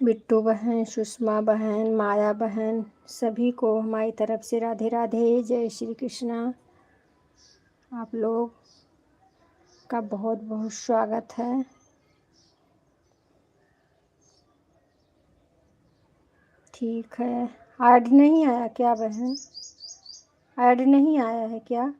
बिट्टू बहन, सुषमा बहन, माया बहन, सभी को हमारी तरफ से राधे राधे, जय श्री कृष्णा। आप लोग का बहुत बहुत स्वागत है। ठीक है, ऐड नहीं आया क्या बहन? ऐड नहीं आया है क्या?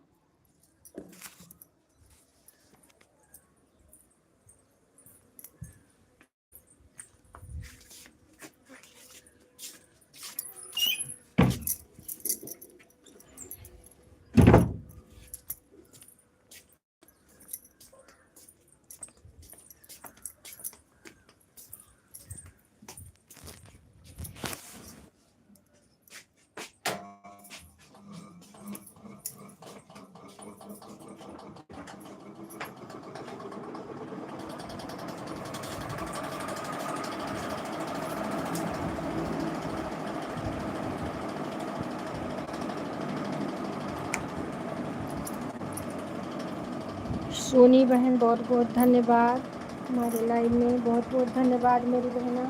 सोनी बहन बहुत बहुत धन्यवाद, हमारे लाइव में बहुत बहुत धन्यवाद मेरी बहना।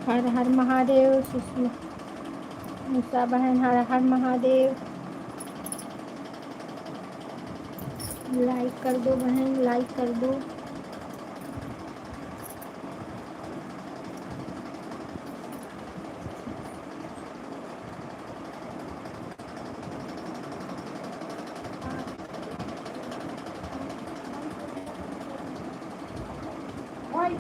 हर हर महादेव। सुषमा उषा बहन हर हर महादेव। लाइक कर दो बहन, लाइक कर दो। आज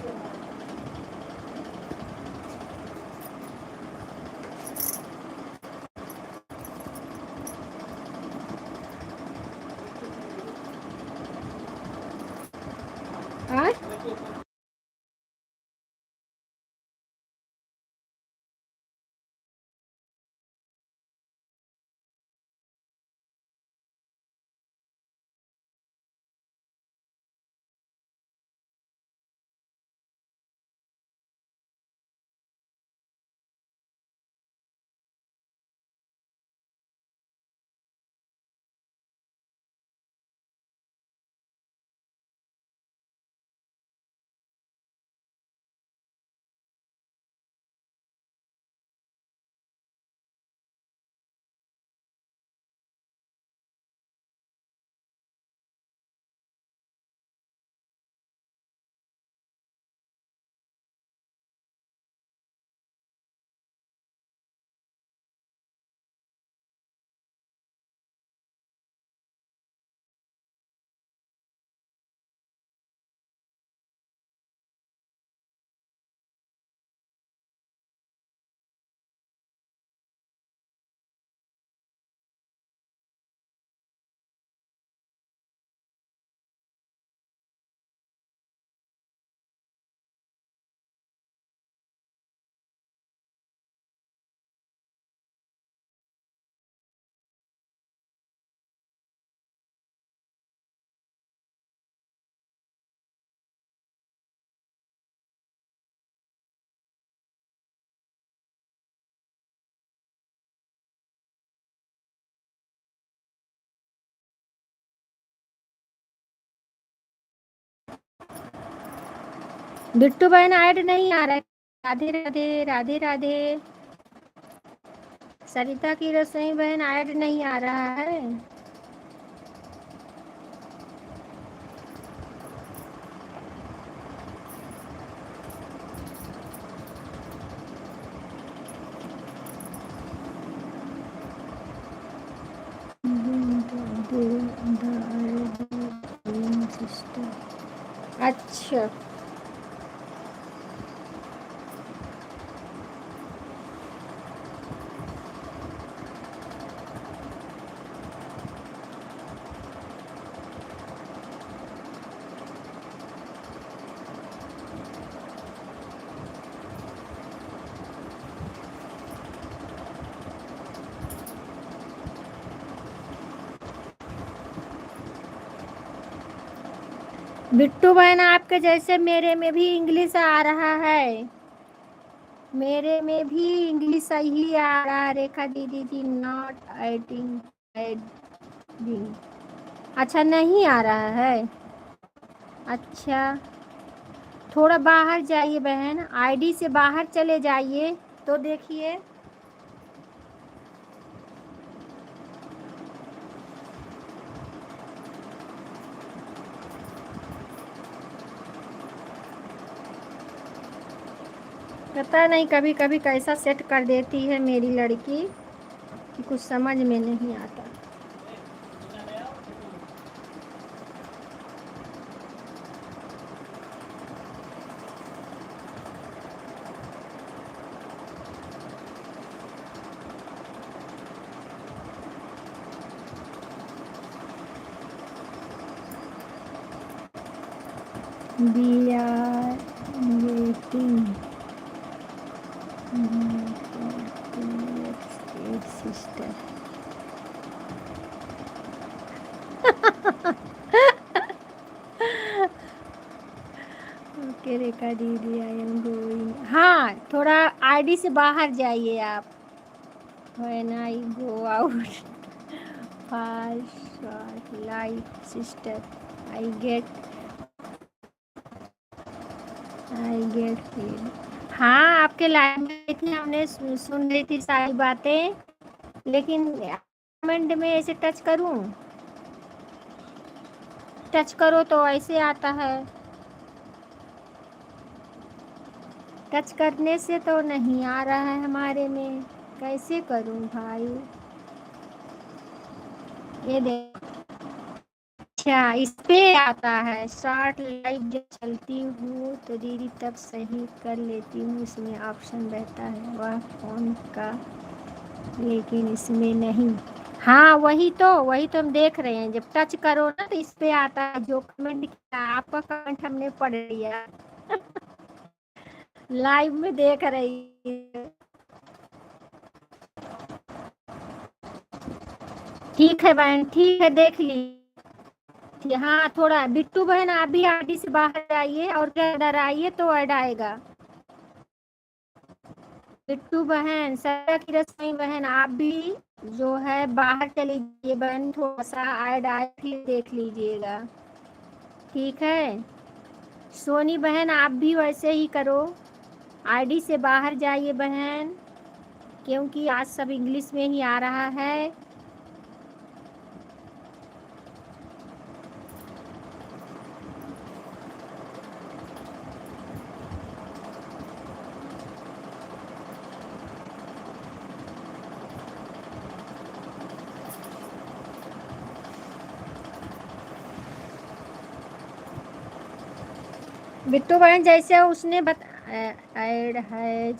बिट्टू बहन ऐड नहीं आ रहा है। राधे राधे, राधे राधे। सरिता की रसोई बहन ऐड नहीं आ रहा है। अच्छा, बिट्टू बहन आपके जैसे मेरे में भी इंग्लिश आ रहा है, मेरे में भी इंग्लिश सही आ रहा है। रेखा दीदी जी नॉट एडिंग एडिंग, अच्छा नहीं आ रहा है। अच्छा थोड़ा बाहर जाइए बहन, आईडी से बाहर चले जाइए तो देखिए। पता नहीं कभी कभी कैसा सेट कर देती है मेरी लड़की कि कुछ समझ में नहीं आता। We are waiting sister. Okay Rekha दीदी आई एम गोइंग, हाँ थोड़ा आईडी से बाहर जाइए आप। When I go out fast like sister I get feel. हाँ आपके लाइव में थी, हमने सुन रही थी सारी बातें, लेकिन कमेंट में ऐसे टच करूं, टच करो तो ऐसे आता है, टच करने से तो नहीं आ रहा है हमारे में, कैसे करूं भाई। ये देख, अच्छा इस पे आता है शॉर्ट लाइव जब चलती हूँ तो दीदी तब सही कर लेती हूँ, इसमें ऑप्शन रहता है वह फोन का, लेकिन इसमें नहीं। हाँ वही तो हम देख रहे हैं, जब टच करो ना तो इस पे आता है जो कमेंट किया, आपका कमेंट हमने पढ़ लिया लाइव में देख रही है। ठीक है बहन, ठीक है देख ली। हाँ थोड़ा बिट्टू बहन आप भी आईडी से बाहर आइए और क्या अंदर आइए तो ऐड आएगा। बिट्टू बहन, सदा की रसोई बहन आप भी जो है बाहर चली जाइए बहन, थोड़ा सा ऐड आए देख लीजिएगा, ठीक है। सोनी बहन आप भी वैसे ही करो, आईडी से बाहर जाइए बहन, क्योंकि आज सब इंग्लिश में ही आ रहा है। बिट्टू बहन जैसे उसने ऐड हैज,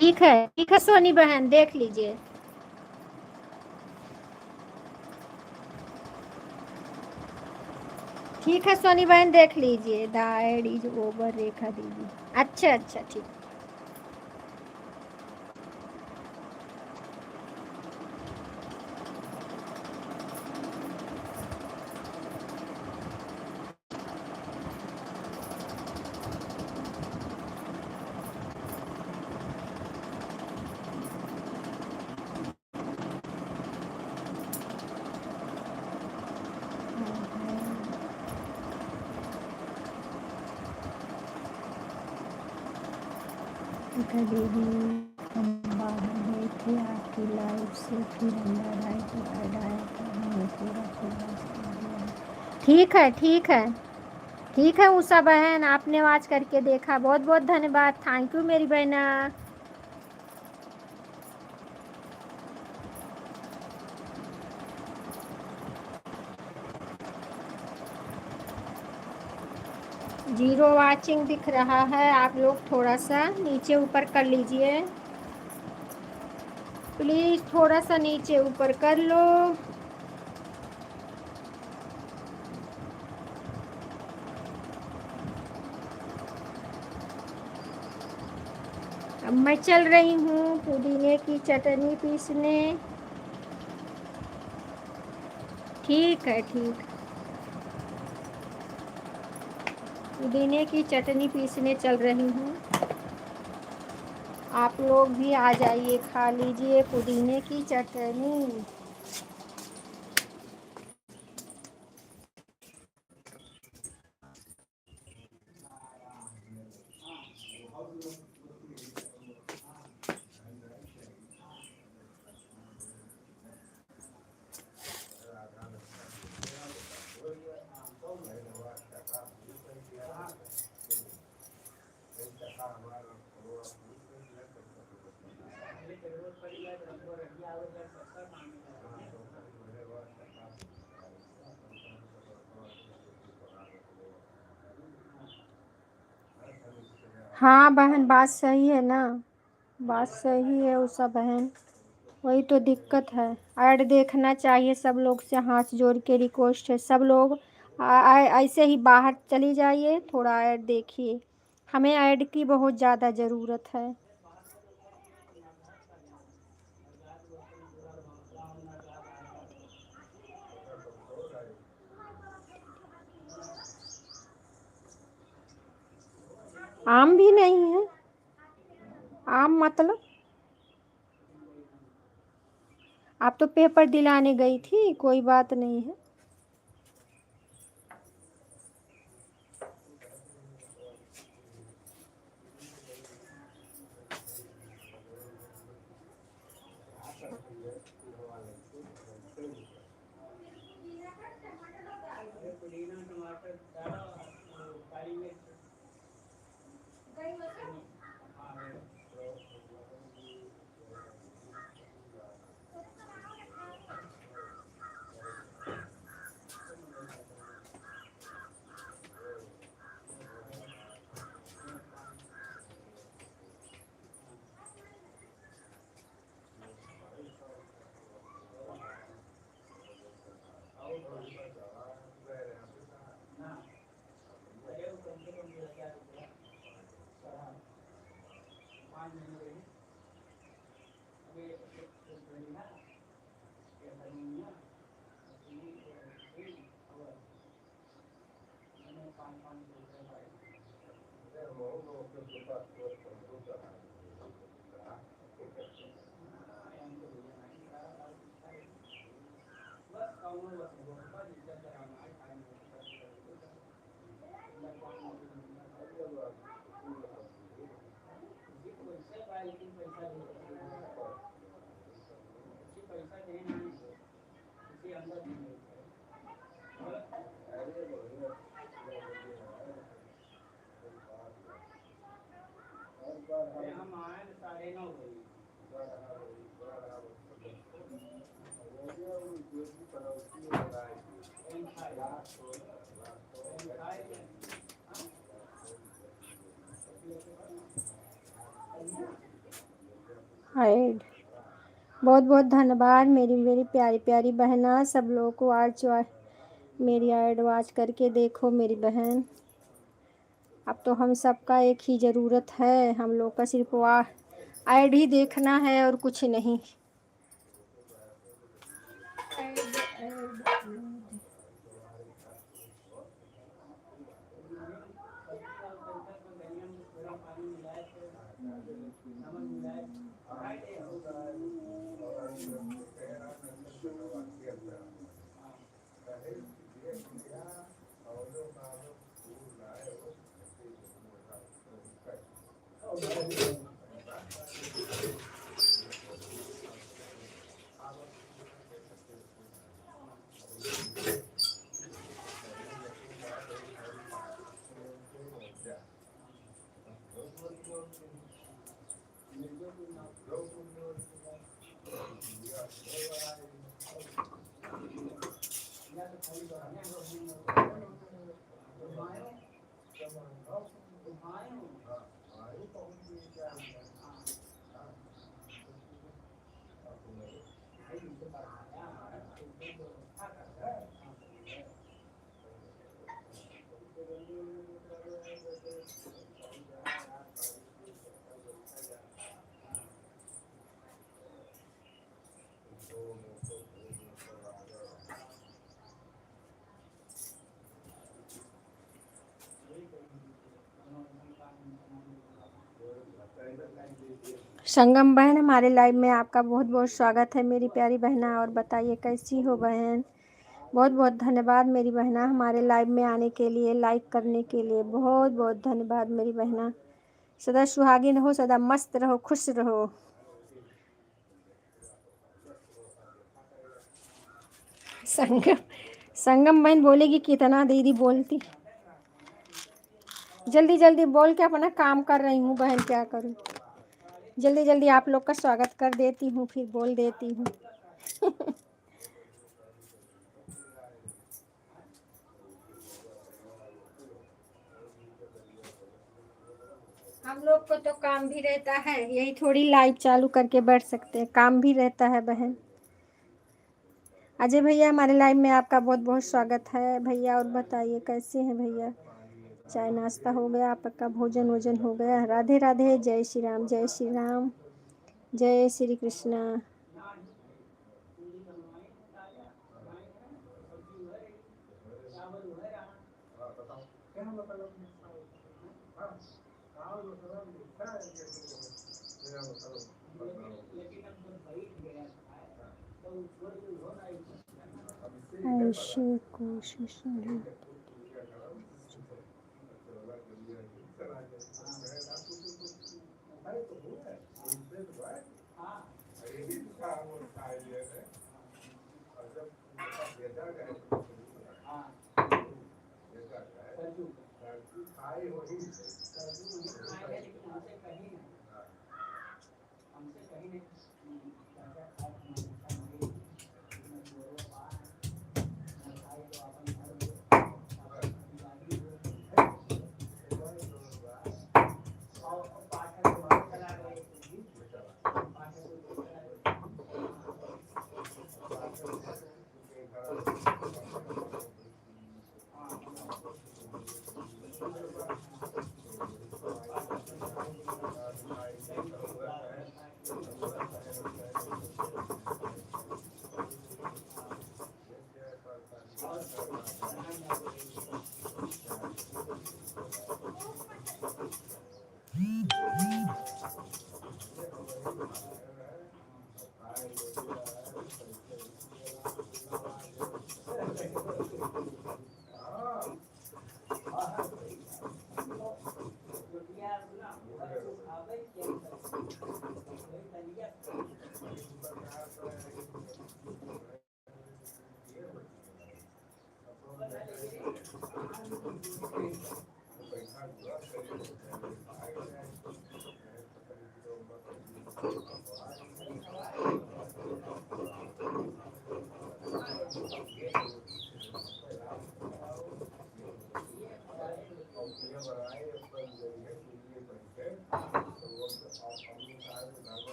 ठीक है सोनी बहन देख लीजिए। ठीक है सोनी बहन देख लीजिए, द ऐड इज ओवर रेखा दीदी। अच्छा अच्छा ठीक। दीदी हम बाहर गए थे आपकी लाइव से, फिर अंदर आए तो ऐड आया था, हमने पूरा ठीक है ठीक है ठीक है उषा बहन, आपने आवाज करके देखा, बहुत बहुत धन्यवाद, थैंक यू मेरी बहना। जीरो वाचिंग दिख रहा है, आप लोग थोड़ा सा नीचे ऊपर कर लीजिए प्लीज, थोड़ा सा नीचे ऊपर कर लो। अब मैं चल रही हूँ पुदीने की चटनी पीसने। ठीक है, ठीक। पुदीने की चटनी पीसने चल रही हूँ। आप लोग भी आ जाइए, खा लीजिए पुदीने की चटनी। हाँ बहन, बात सही है ना। बात सही है उषा बहन। वही तो दिक्कत है। ऐड देखना चाहिए सब लोग से, हाथ जोड़ के रिक्वेस्ट है सब लोग। ऐसे ही बाहर चली जाइए, थोड़ा ऐड देखिए। हमें ऐड की बहुत ज़्यादा ज़रूरत है। आम भी नहीं है। आम मतलब? आप तो पेपर दिलाने गई थी, कोई बात नहीं है। ऐड बहुत बहुत धन्यवाद मेरी मेरी प्यारी प्यारी बहना। सब लोगों को आज मेरी ऐड वाच करके देखो मेरी बहन। अब तो हम सबका एक ही ज़रूरत है, हम लोग का सिर्फ ऐड ही देखना है और कुछ नहीं। संगम बहन, हमारे लाइव में आपका बहुत बहुत स्वागत है मेरी प्यारी बहना। और बताइए कैसी हो बहन। बहुत बहुत धन्यवाद मेरी बहना हमारे लाइव में आने के लिए, लाइक करने के लिए। बहुत बहुत धन्यवाद मेरी बहना। सदा सुहागिन हो, सदा मस्त रहो, खुश रहो। संगम संगम बहन बोलेगी कितना दीदी बोलती। जल्दी जल्दी बोल के अपना काम कर रही हूँ बहन, क्या करूँ। जल्दी जल्दी आप लोग का स्वागत कर देती हूँ, फिर बोल देती हूँ। हम लोग को तो काम भी रहता है, यही थोड़ी लाइव चालू करके बैठ सकते हैं, काम भी रहता है बहन। अजय भैया, हमारे लाइव में आपका बहुत बहुत स्वागत है भैया। और बताइए कैसे हैं भैया। चाय नाश्ता हो गया आपका, भोजन वोजन हो गया। राधे राधे, जय श्री राम, जय श्री राम, जय श्री कृष्णा। ऐसे कोशिश नहीं।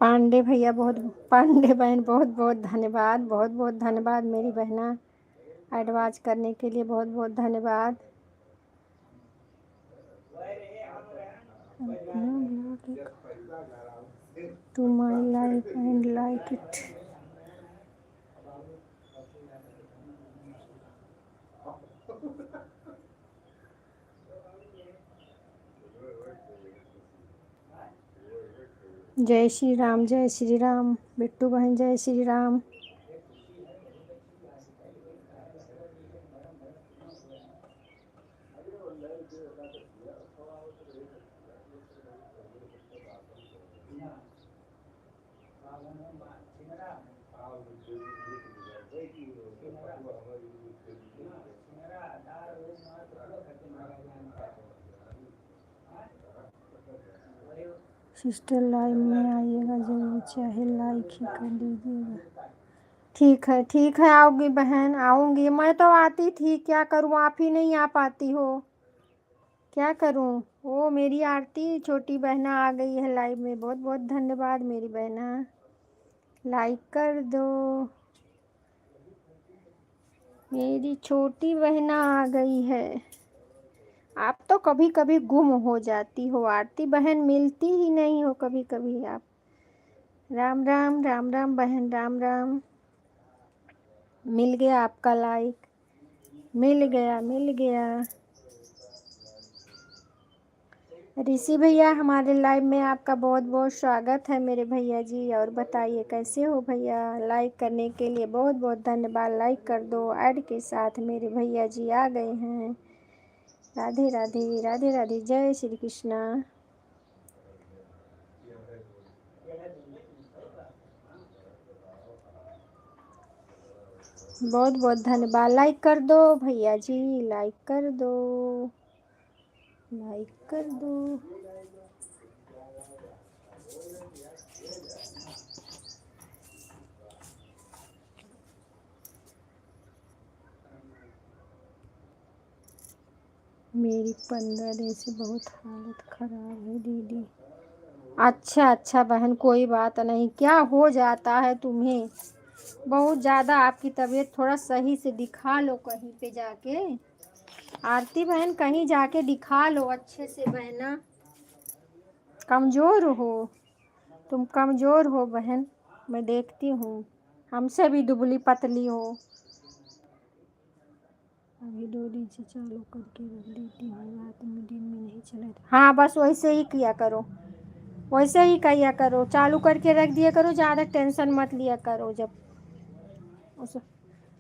पांडे भैया बहुत, पांडे बहन बहुत बहुत धन्यवाद, बहुत बहुत धन्यवाद मेरी बहना। एडवांस करने के लिए बहुत बहुत धन्यवाद। To my life and like it. जय श्री राम, जय श्री राम। बिट्टू बहन जय श्री राम। सिस्टर लाइव में आइएगा जरूर, चाहे लाइक ही कर दीजिएगा। ठीक है, आओगी बहन, आऊँगी। मैं तो आती थी, क्या करूँ, आप ही नहीं आ पाती हो, क्या करूँ। ओ मेरी आरती छोटी बहना आ गई है लाइव में, बहुत बहुत धन्यवाद मेरी बहना। लाइक कर दो, मेरी छोटी बहना आ गई है। आप तो कभी कभी गुम हो जाती हो आरती बहन, मिलती ही नहीं हो कभी कभी आप। राम राम, राम राम बहन, राम राम। मिल गया आपका लाइक, मिल गया, मिल गया। ऋषि भैया हमारे लाइव में आपका बहुत बहुत स्वागत है मेरे भैया जी। और बताइए कैसे हो भैया। लाइक करने के लिए बहुत बहुत धन्यवाद। लाइक कर दो, ऐड के साथ मेरे भैया जी आ गए हैं। राधे राधे, राधे राधे, जय श्री कृष्णा। बहुत बहुत धन्यवाद। लाइक कर दो भैया जी, लाइक कर दो, लाइक कर दो। मेरी 15 दिन से बहुत हालत ख़राब है दीदी। अच्छा बहन, कोई बात नहीं। क्या हो जाता है तुम्हें, बहुत ज़्यादा आपकी तबीयत, थोड़ा सही से दिखा लो कहीं पे जाके। आरती बहन कहीं जाके दिखा लो अच्छे से बहना। कमज़ोर हो तुम, कमज़ोर हो बहन, मैं देखती हूँ। हमसे भी दुबली पतली हो। अभी 2 दिन से चालू करके रख देती हूँ, रात में दिन में नहीं चला। हाँ बस वैसे ही किया करो, वैसे ही किया करो, चालू करके रख दिया करो, ज़्यादा टेंशन मत लिया करो। जब उस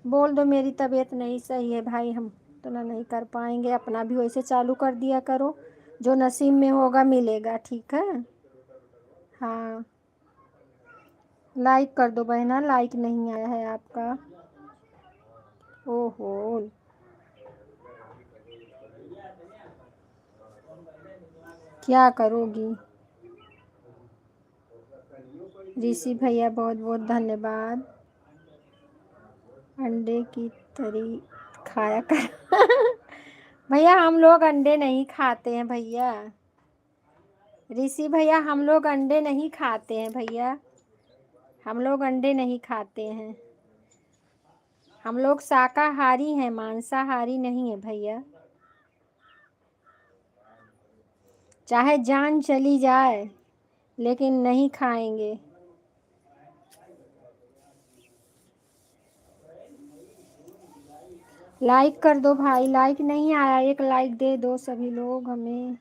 बोल दो मेरी तबीयत नहीं सही है भाई, हम तो ना नहीं कर पाएंगे, अपना भी वैसे चालू कर दिया करो, जो नसीब में होगा मिलेगा, ठीक है। हाँ लाइक कर दो बहना, लाइक नहीं आया है आपका। ओहो, क्या करोगी। ऋषि भैया बहुत बहुत धन्यवाद। अंडे की तरी खाया कर भैया हम लोग अंडे नहीं खाते हैं भैया। ऋषि भैया हम लोग अंडे नहीं खाते हैं भैया, हम लोग अंडे नहीं खाते हैं। हम लोग शाकाहारी हैं, मांसाहारी नहीं है भैया। चाहे जान चली जाए लेकिन नहीं खाएंगे। लाइक कर दो भाई, लाइक नहीं आया, एक लाइक दे दो सभी लोग हमें।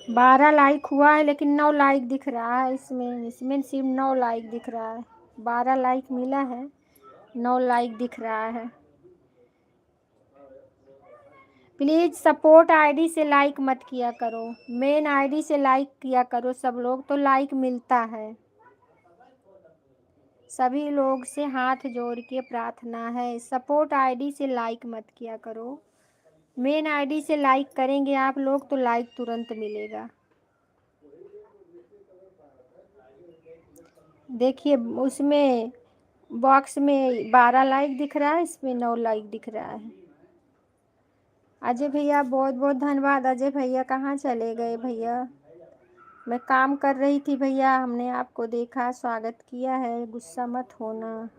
बारह लाइक हुआ है लेकिन 9 लाइक दिख रहा है इसमें सिर्फ 9 लाइक दिख रहा है। 12 लाइक मिला है, 9 लाइक दिख रहा है। प्लीज़ सपोर्ट आईडी से लाइक मत किया करो, मेन आईडी से लाइक किया करो सब लोग, तो लाइक मिलता है। सभी लोग से हाथ जोड़ के प्रार्थना है, सपोर्ट आईडी से लाइक मत किया करो। मेन आईडी से लाइक करेंगे आप लोग तो लाइक तुरंत मिलेगा। देखिए उसमें बॉक्स में 12 लाइक दिख रहा है, इसमें 9 लाइक दिख रहा है। अजय भैया बहुत बहुत धन्यवाद। अजय भैया कहाँ चले गए भैया। मैं काम कर रही थी भैया, हमने आपको देखा, स्वागत किया है, गुस्सा मत होना।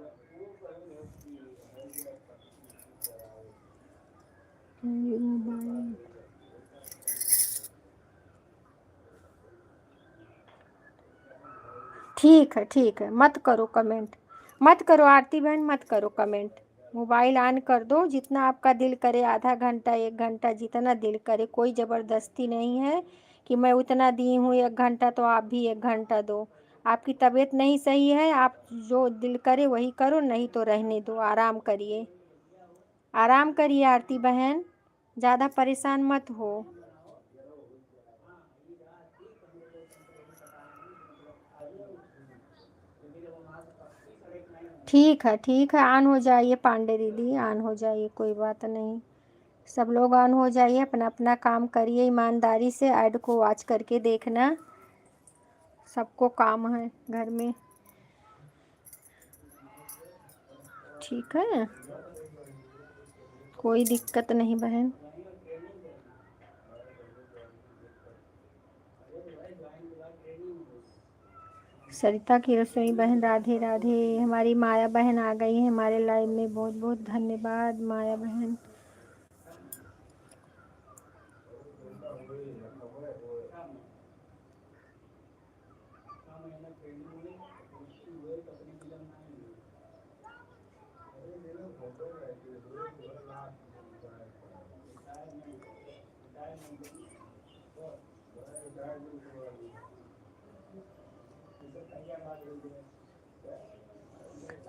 ठीक है, मत करो कमेंट, मत करो आरती बहन, मत करो कमेंट, मोबाइल ऑन कर दो, जितना आपका दिल करे, आधा घंटा 1 घंटा जितना दिल करे, कोई ज़बरदस्ती नहीं है कि मैं उतना दी हूँ 1 घंटा तो आप भी 1 घंटा दो। आपकी तबीयत नहीं सही है, आप जो दिल करे वही करो, नहीं तो रहने दो, आराम करिए, आराम करिए आरती बहन, ज़्यादा परेशान मत हो। ठीक है, ऑन हो जाइए पांडे दीदी, ऑन हो जाइए, कोई बात नहीं। सब लोग ऑन हो जाइए, अपना अपना काम करिए ईमानदारी से, ऐड को वॉच करके देखना, सबको काम है घर में। ठीक है, कोई दिक्कत नहीं बहन। सरिता की रसोई बहन राधे राधे। हमारी माया बहन आ गई है हमारे लाइव में, बहुत बहुत धन्यवाद माया बहन।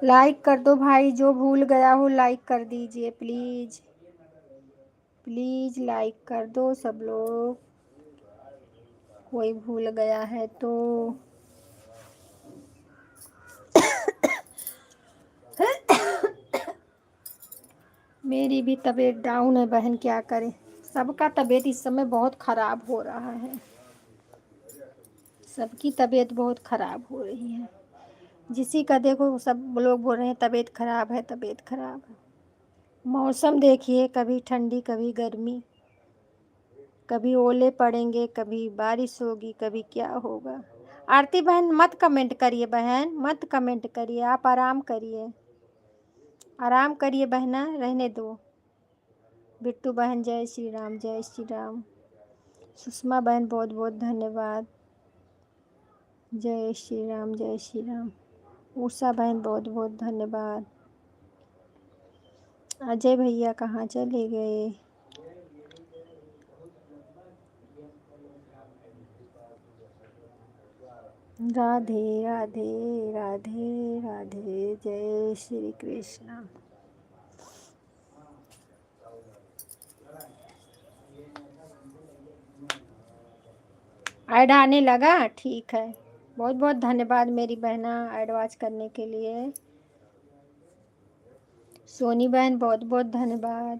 लाइक कर दो भाई, जो भूल गया हो लाइक कर दीजिए प्लीज़, प्लीज़ लाइक कर दो सब लोग, कोई भूल गया है तो। मेरी भी तबीयत डाउन है बहन, क्या करें, सबका तबीयत इस समय बहुत ख़राब हो रहा है, सबकी तबीयत बहुत ख़राब हो रही है, जिसी का देखो सब लोग बोल रहे हैं तबीयत ख़राब है, तबीयत ख़राब है। मौसम देखिए, कभी ठंडी कभी गर्मी, कभी ओले पड़ेंगे, कभी बारिश होगी, कभी क्या होगा। आरती बहन मत कमेंट करिए बहन, मत कमेंट करिए, आप आराम करिए, आराम करिए बहना, रहने दो। बिट्टू बहन जय श्री राम, जय श्री राम। सुषमा बहन बहुत बहुत धन्यवाद, जय श्री राम, जय श्री राम। उषा बहन बहुत बहुत धन्यवाद। अजय भैया कहाँ चले गए। राधे राधे राधे राधे, जय श्री कृष्ण। ऐड आने लगा, ठीक है, बहुत बहुत धन्यवाद मेरी बहना ऐड वॉच करने के लिए। सोनी बहन बहुत बहुत धन्यवाद।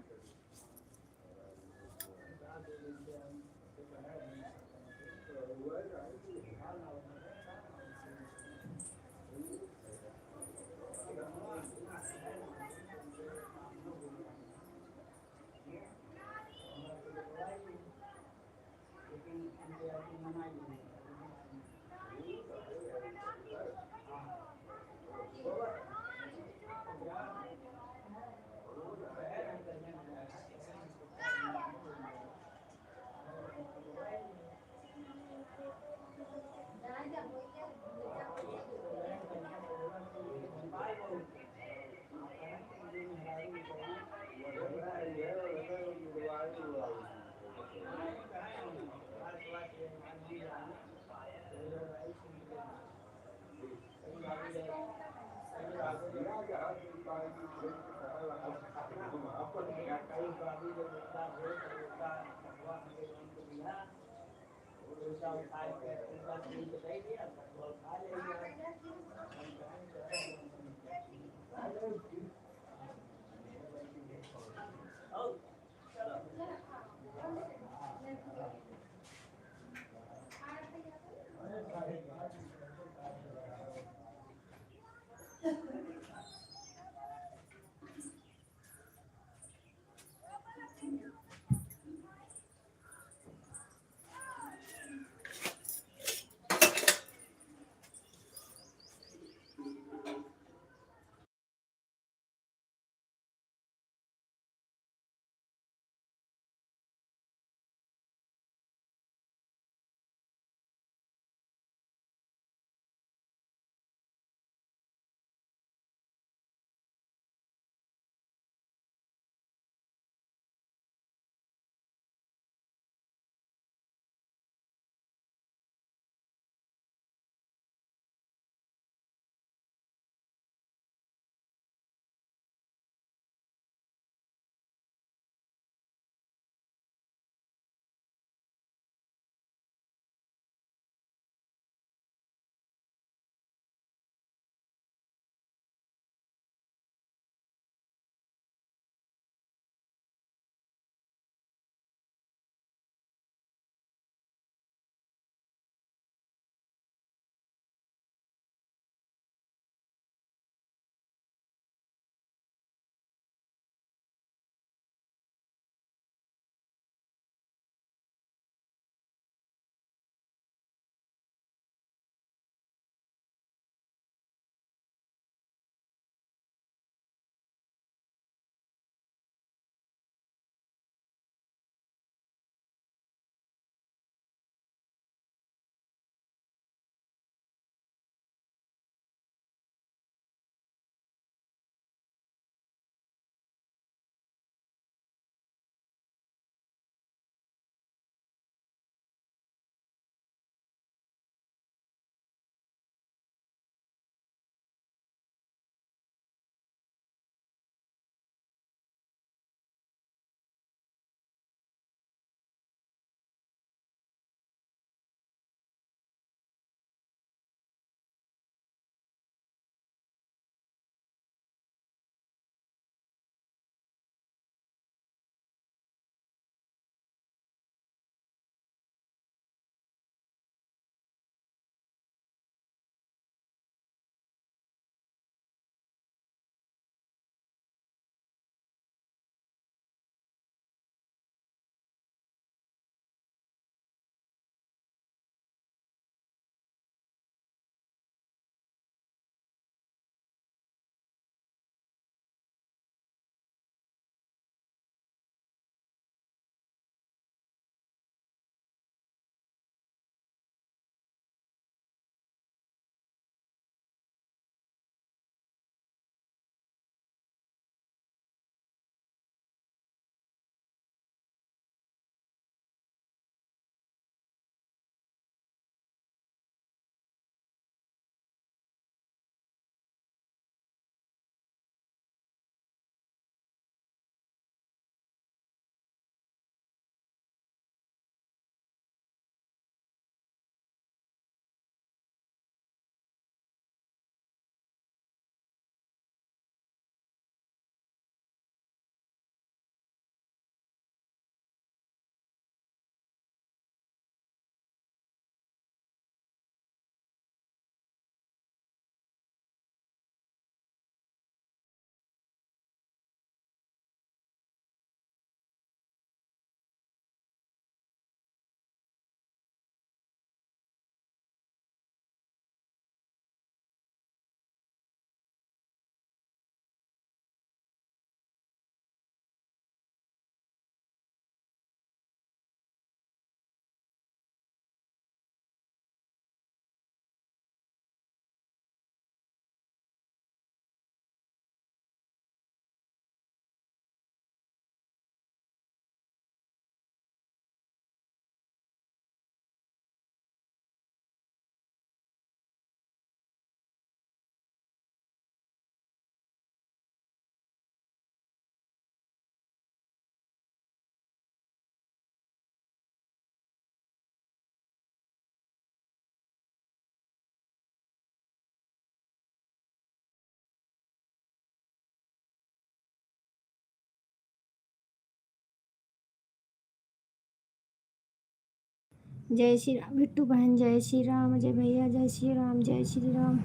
जय श्री राम। बिट्टू बहन जय श्री राम। अजय भैया जय श्री राम। जय श्री राम।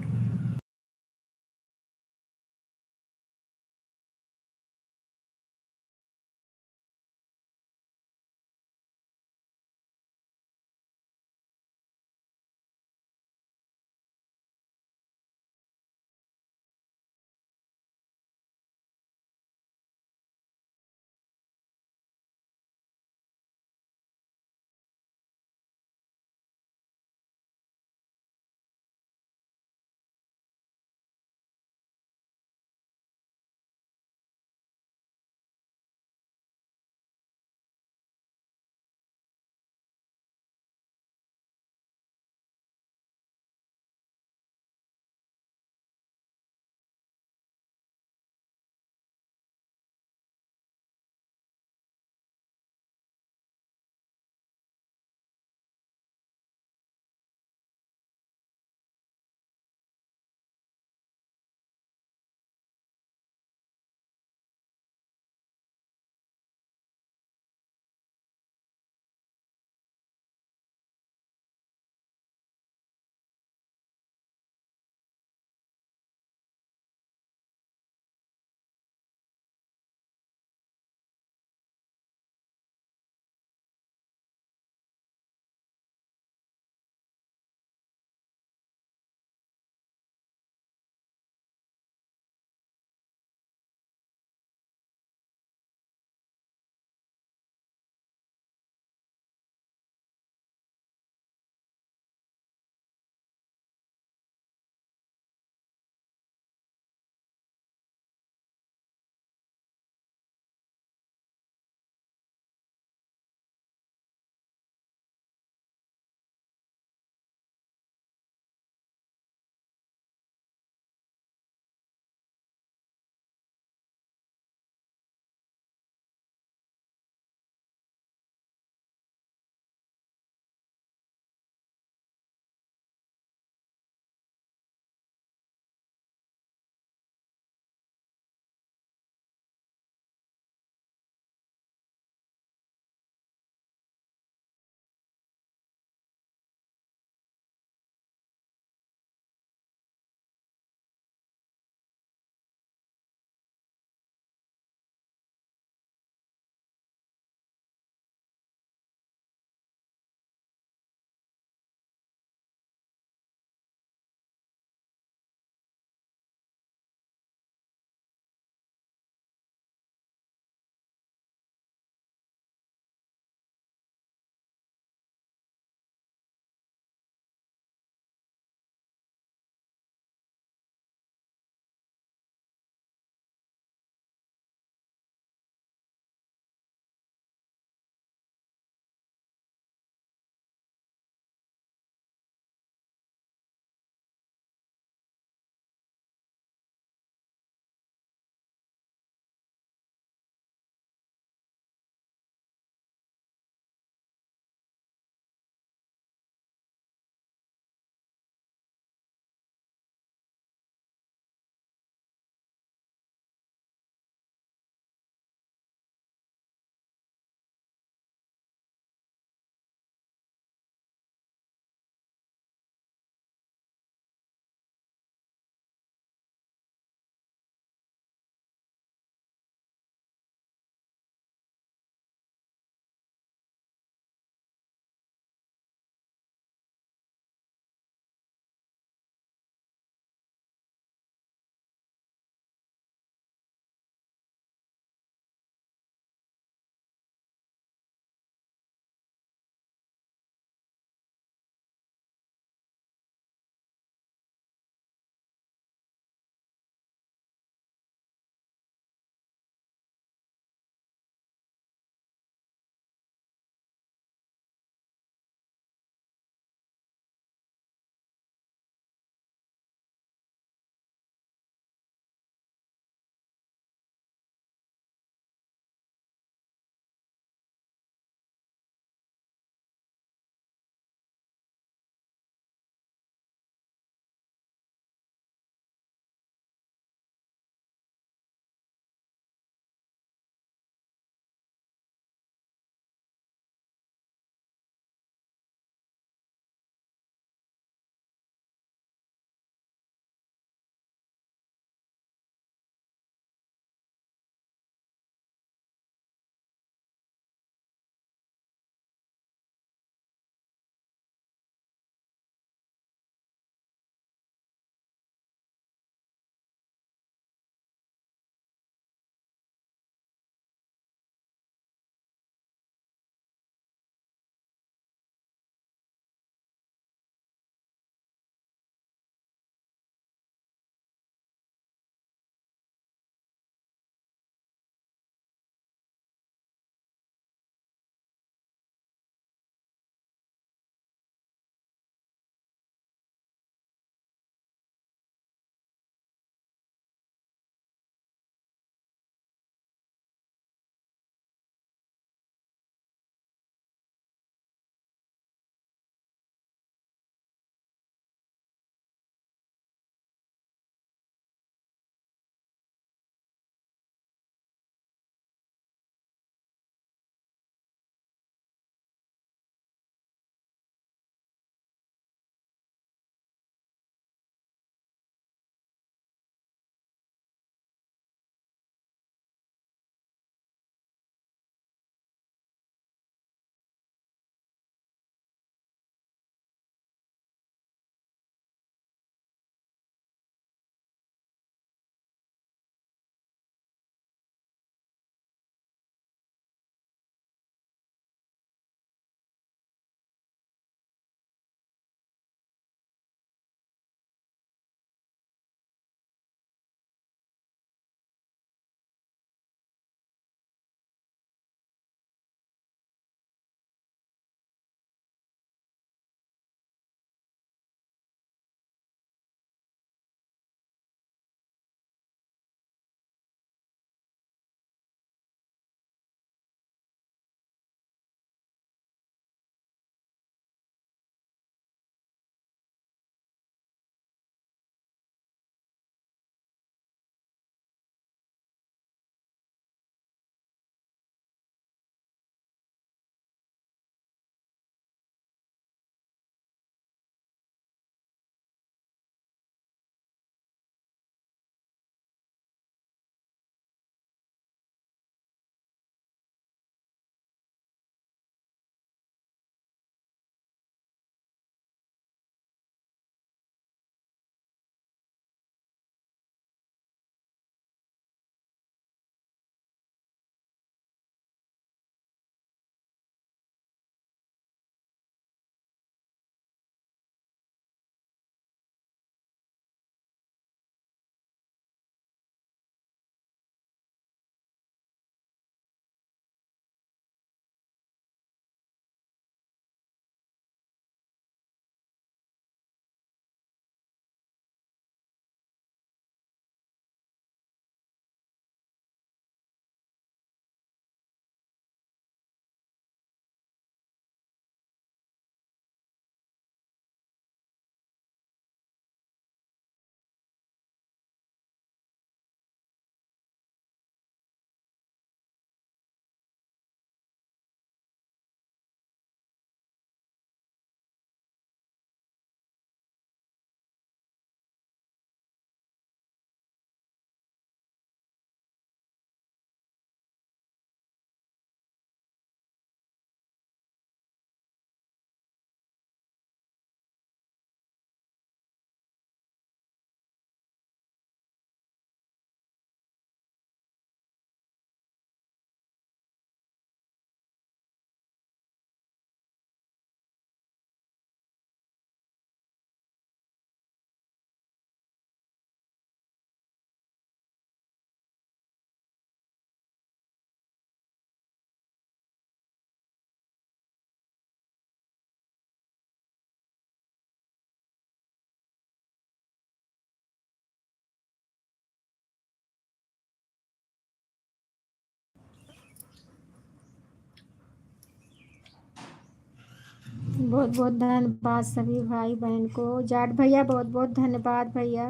बहुत बहुत धन्यवाद सभी भाई बहन को। जाट भैया बहुत बहुत धन्यवाद भैया,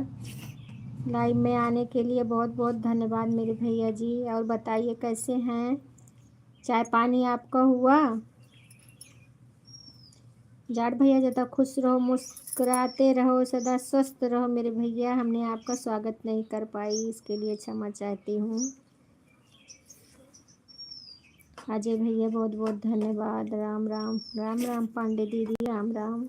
लाइव में आने के लिए बहुत बहुत धन्यवाद मेरे भैया जी। और बताइए कैसे हैं, चाय पानी आपका हुआ? जाट भैया ज़्यादा खुश रहो, मुस्कुराते रहो, सदा स्वस्थ रहो मेरे भैया। हमने आपका स्वागत नहीं कर पाई, इसके लिए क्षमा चाहती हूँ। अजय भैया बहुत बहुत धन्यवाद। राम राम राम राम पांडे दीदी, राम राम।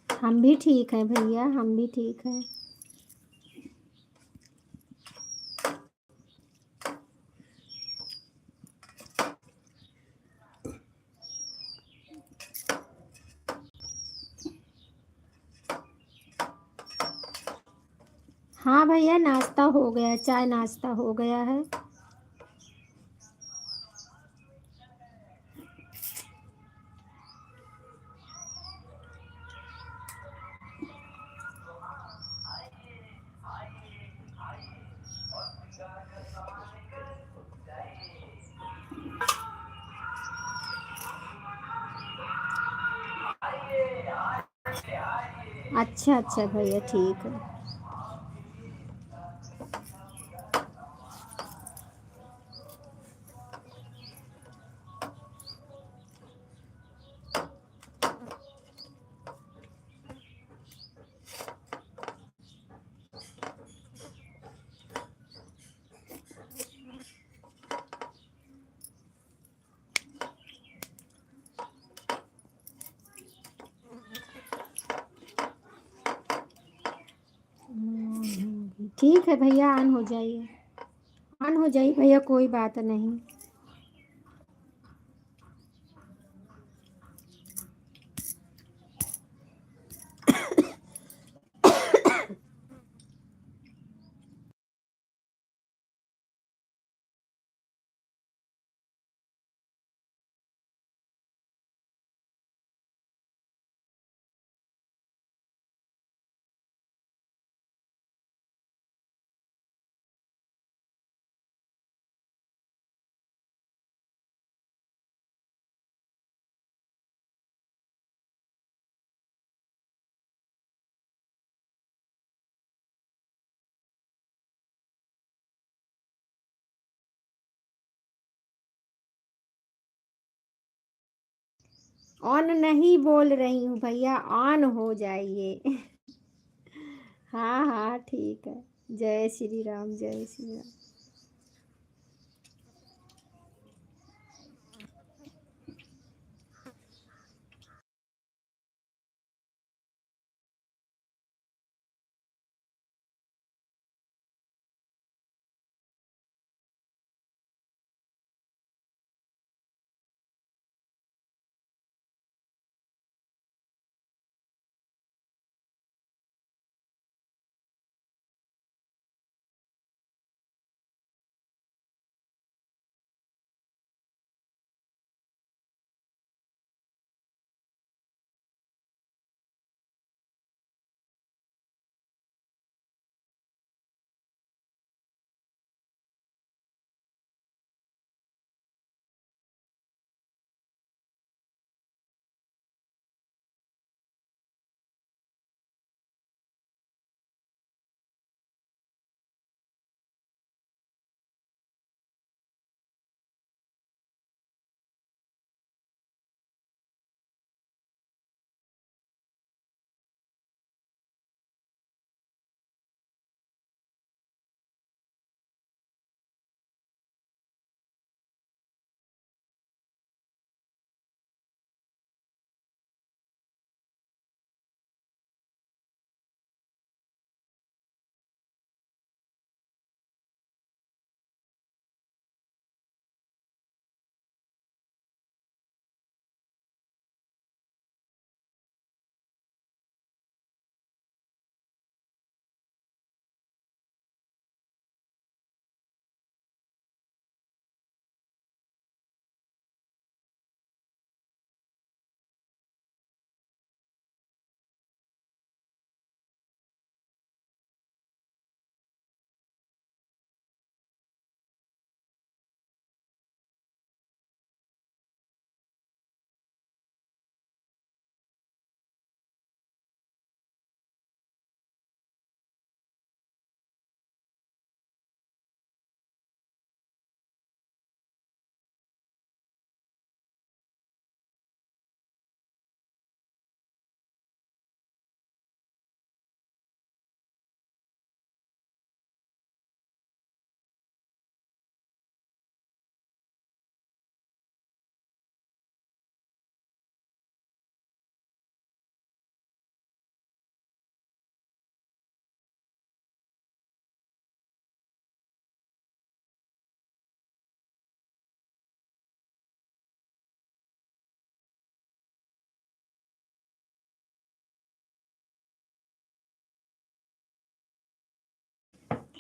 हम भी ठीक हैं भैया, हम भी ठीक हैं। हाँ भैया, नाश्ता हो गया, चाय नाश्ता हो गया है। अच्छा अच्छा भैया, ठीक है। ठीक है भैया, ऑन हो जाइए, ऑन हो जाइए भैया, कोई बात नहीं। ऑन नहीं बोल रही हूँ भैया, ऑन हो जाइए। हाँ हाँ ठीक है। जय श्री राम, जय श्री राम।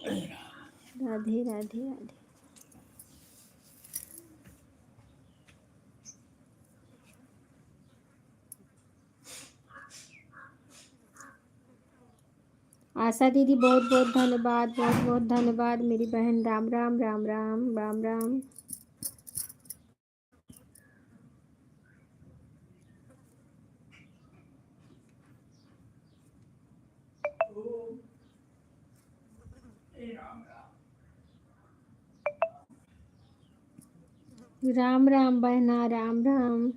राधे राधे राधे। आशा दीदी बहुत बहुत धन्यवाद, बहुत बहुत धन्यवाद मेरी बहन। राम राम राम राम राम राम। राम राम बहना, राम राम।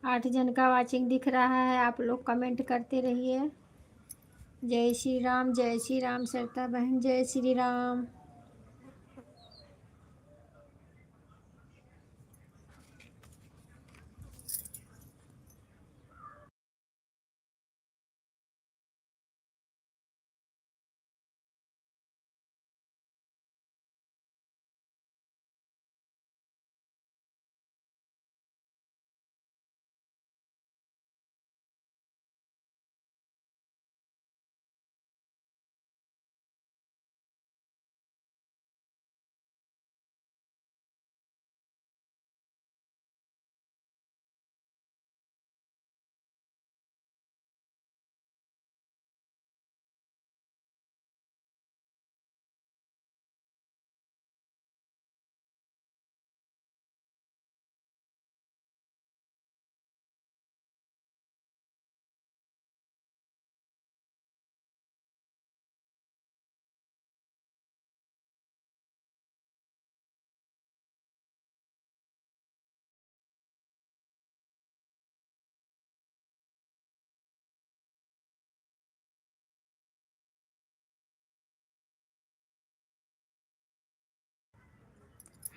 आठ जन का वाचिंग दिख रहा है, आप लोग कमेंट करते रहिए। जय श्री राम सरिता बहन, जय श्री राम।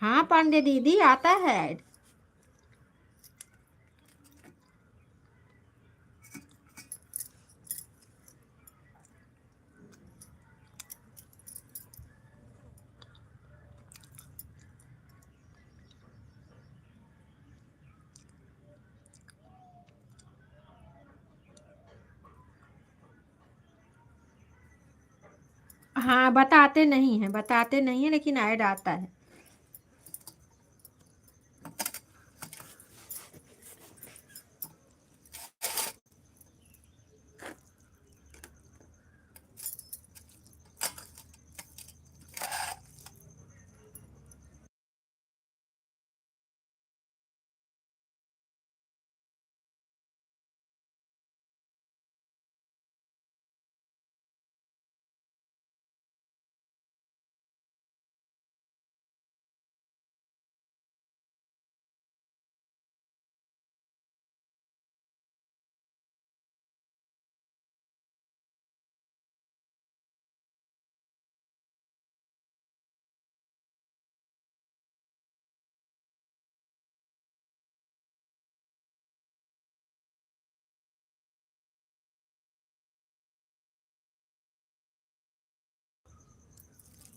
हाँ पांडे दीदी, आता है ऐड। हाँ बताते नहीं है लेकिन ऐड आता है।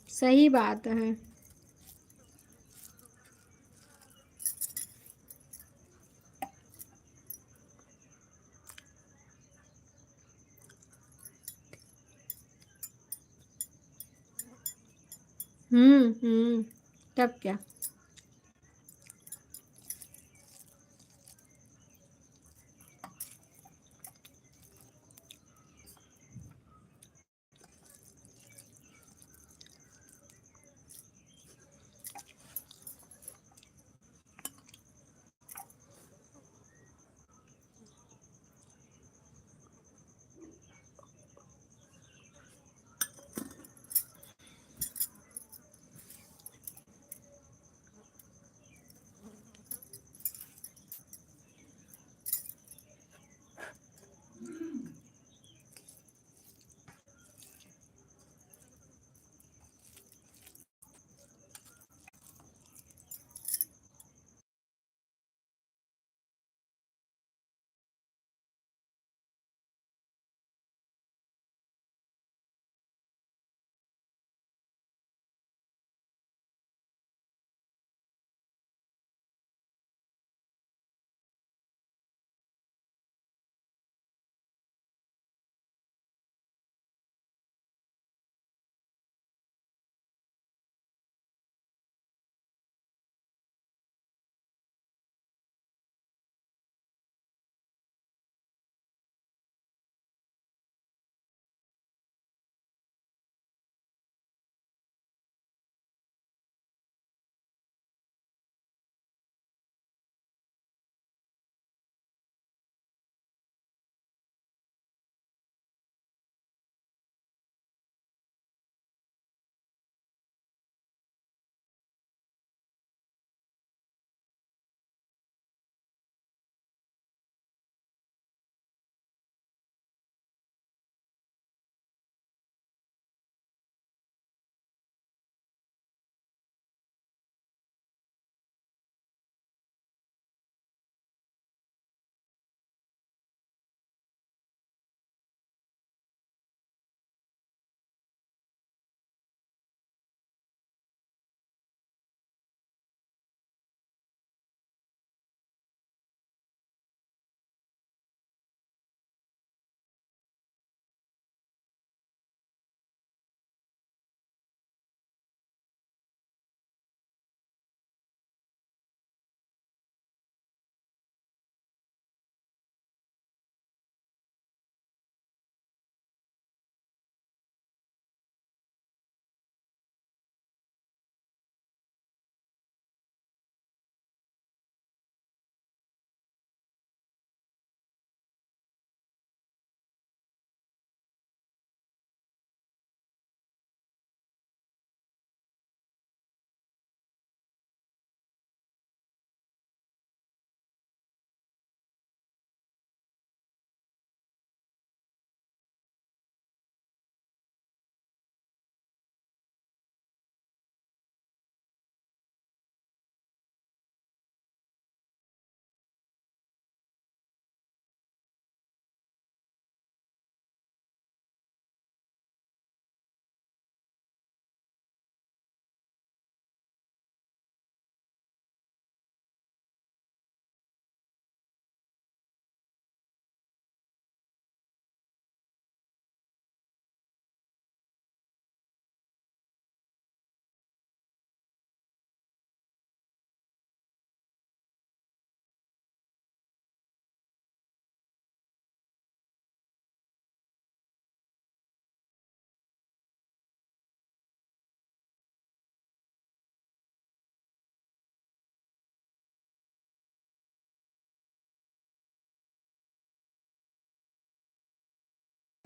सही बात है। हम्म। तब क्या।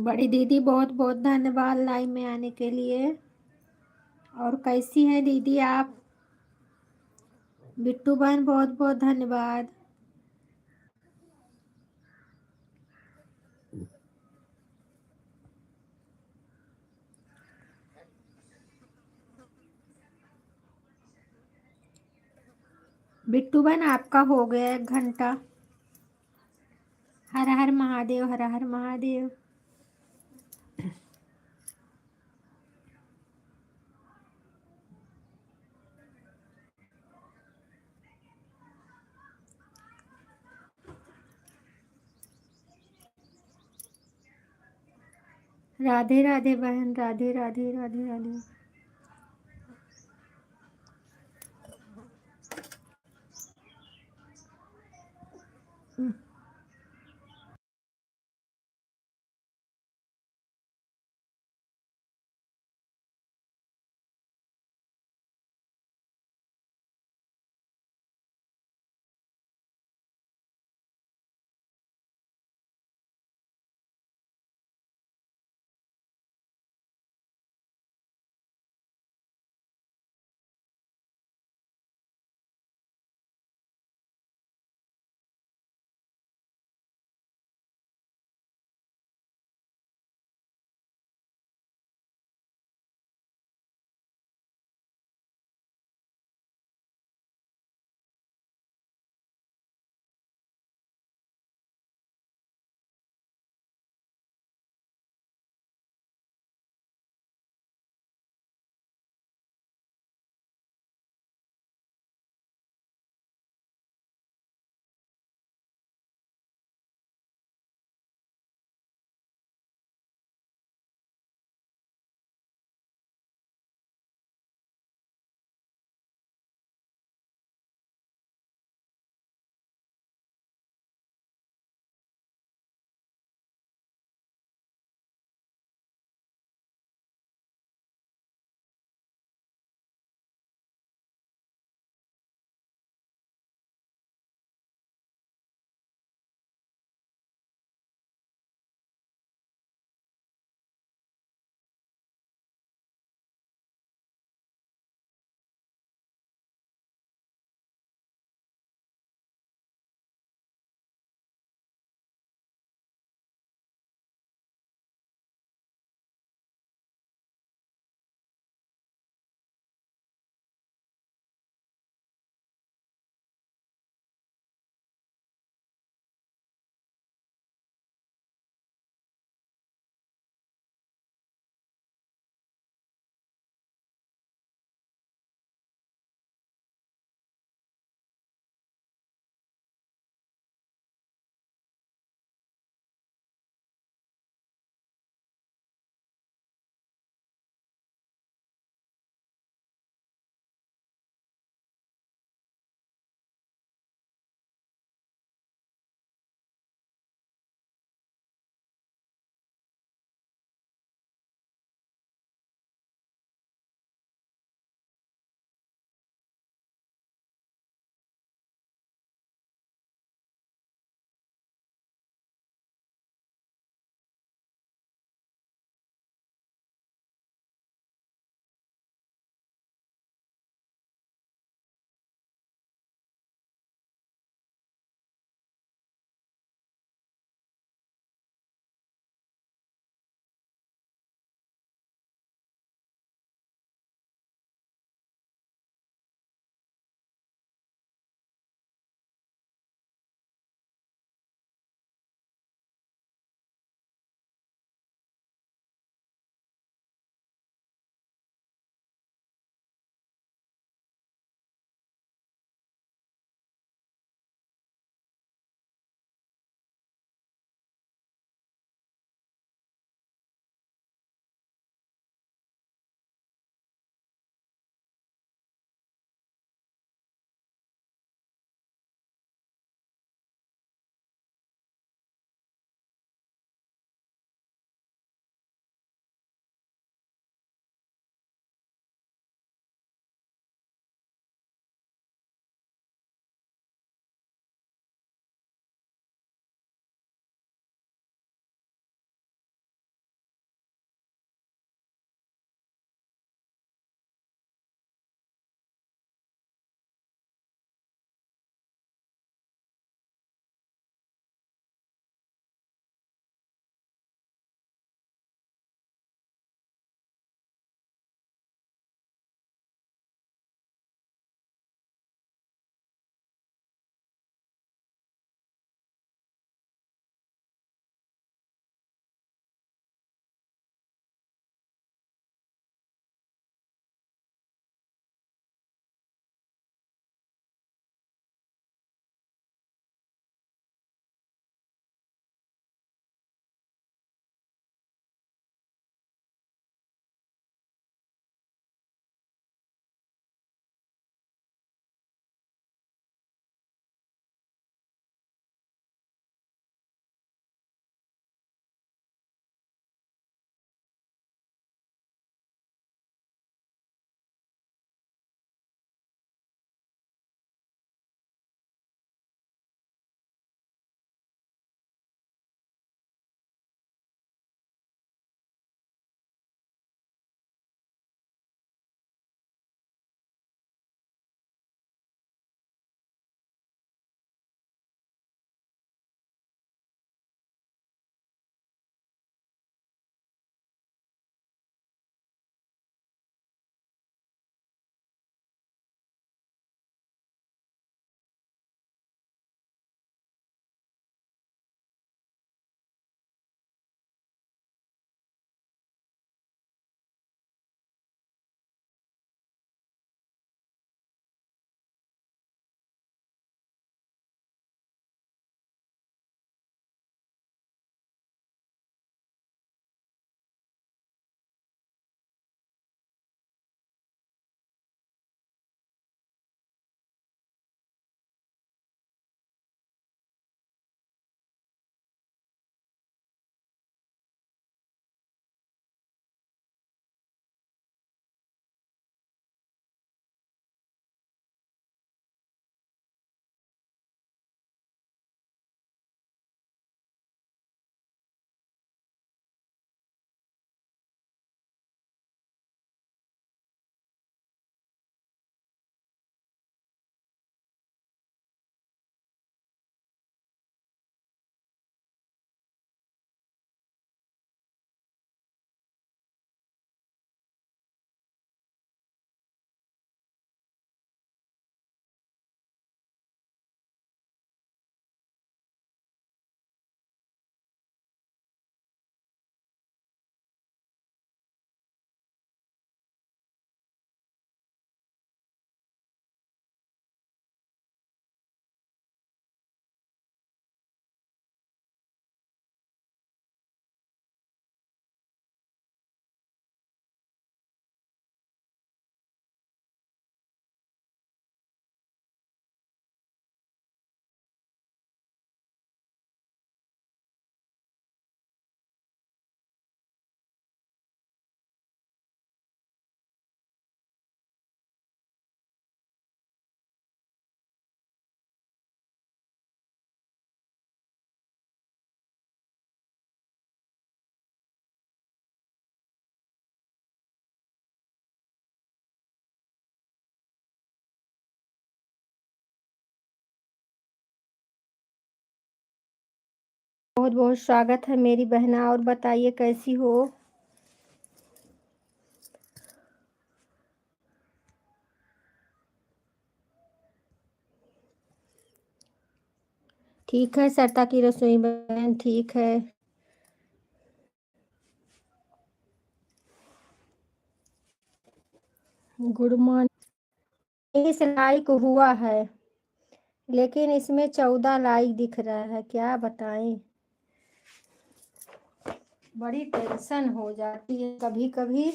बड़ी दीदी बहुत बहुत धन्यवाद लाइव में आने के लिए। और कैसी हैं दीदी आप? बिट्टू बहन बहुत बहुत धन्यवाद। बिट्टू बहन आपका हो गया 1 घंटा। हर हर महादेव, हर हर महादेव। राधे राधे बहन, राधे राधे राधे राधे। बहुत बहुत स्वागत है मेरी बहना। और बताइए कैसी हो? ठीक है सरता की रसोई बहन, ठीक है। Good morning. इस लाइक हुआ है लेकिन इसमें 14 लाइक दिख रहा है, क्या बताएं। बड़ी टेंशन हो जाती है कभी कभी।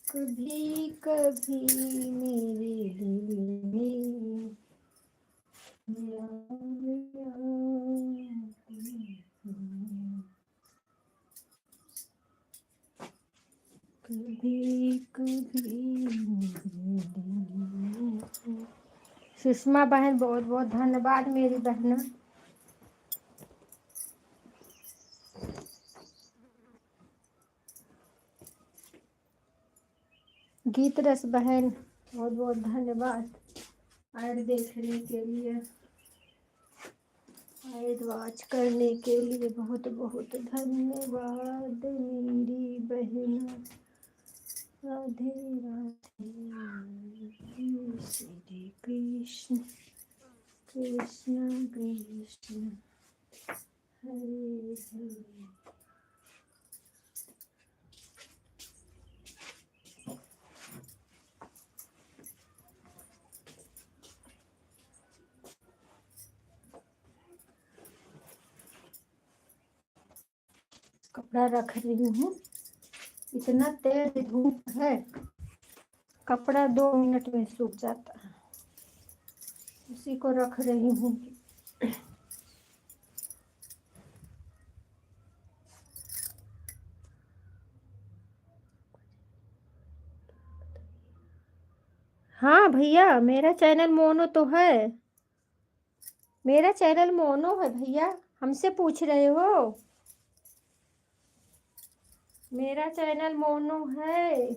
कभी कभी मेरे दिल में कभी कभी मेरे दिल में। सुषमा बहन बहुत बहुत धन्यवाद मेरी बहना। गीत रस बहन बहुत बहुत धन्यवाद ऐड देखने के लिए, ऐड वॉच करने के लिए बहुत बहुत धन्यवाद मेरी बहना। राधे राधे श्री कृष्ण कृष्ण कृष्ण हरे हरे। कपड़ा रख रही हूँ, इतना तेज धूप है, कपड़ा 2 मिनट में सूख जाता है, उसी को रख रही हूँ। हाँ भैया, मेरा चैनल मोनो तो है, मेरा चैनल मोनो है भैया, हमसे पूछ रहे हो? मेरा चैनल मोनो है।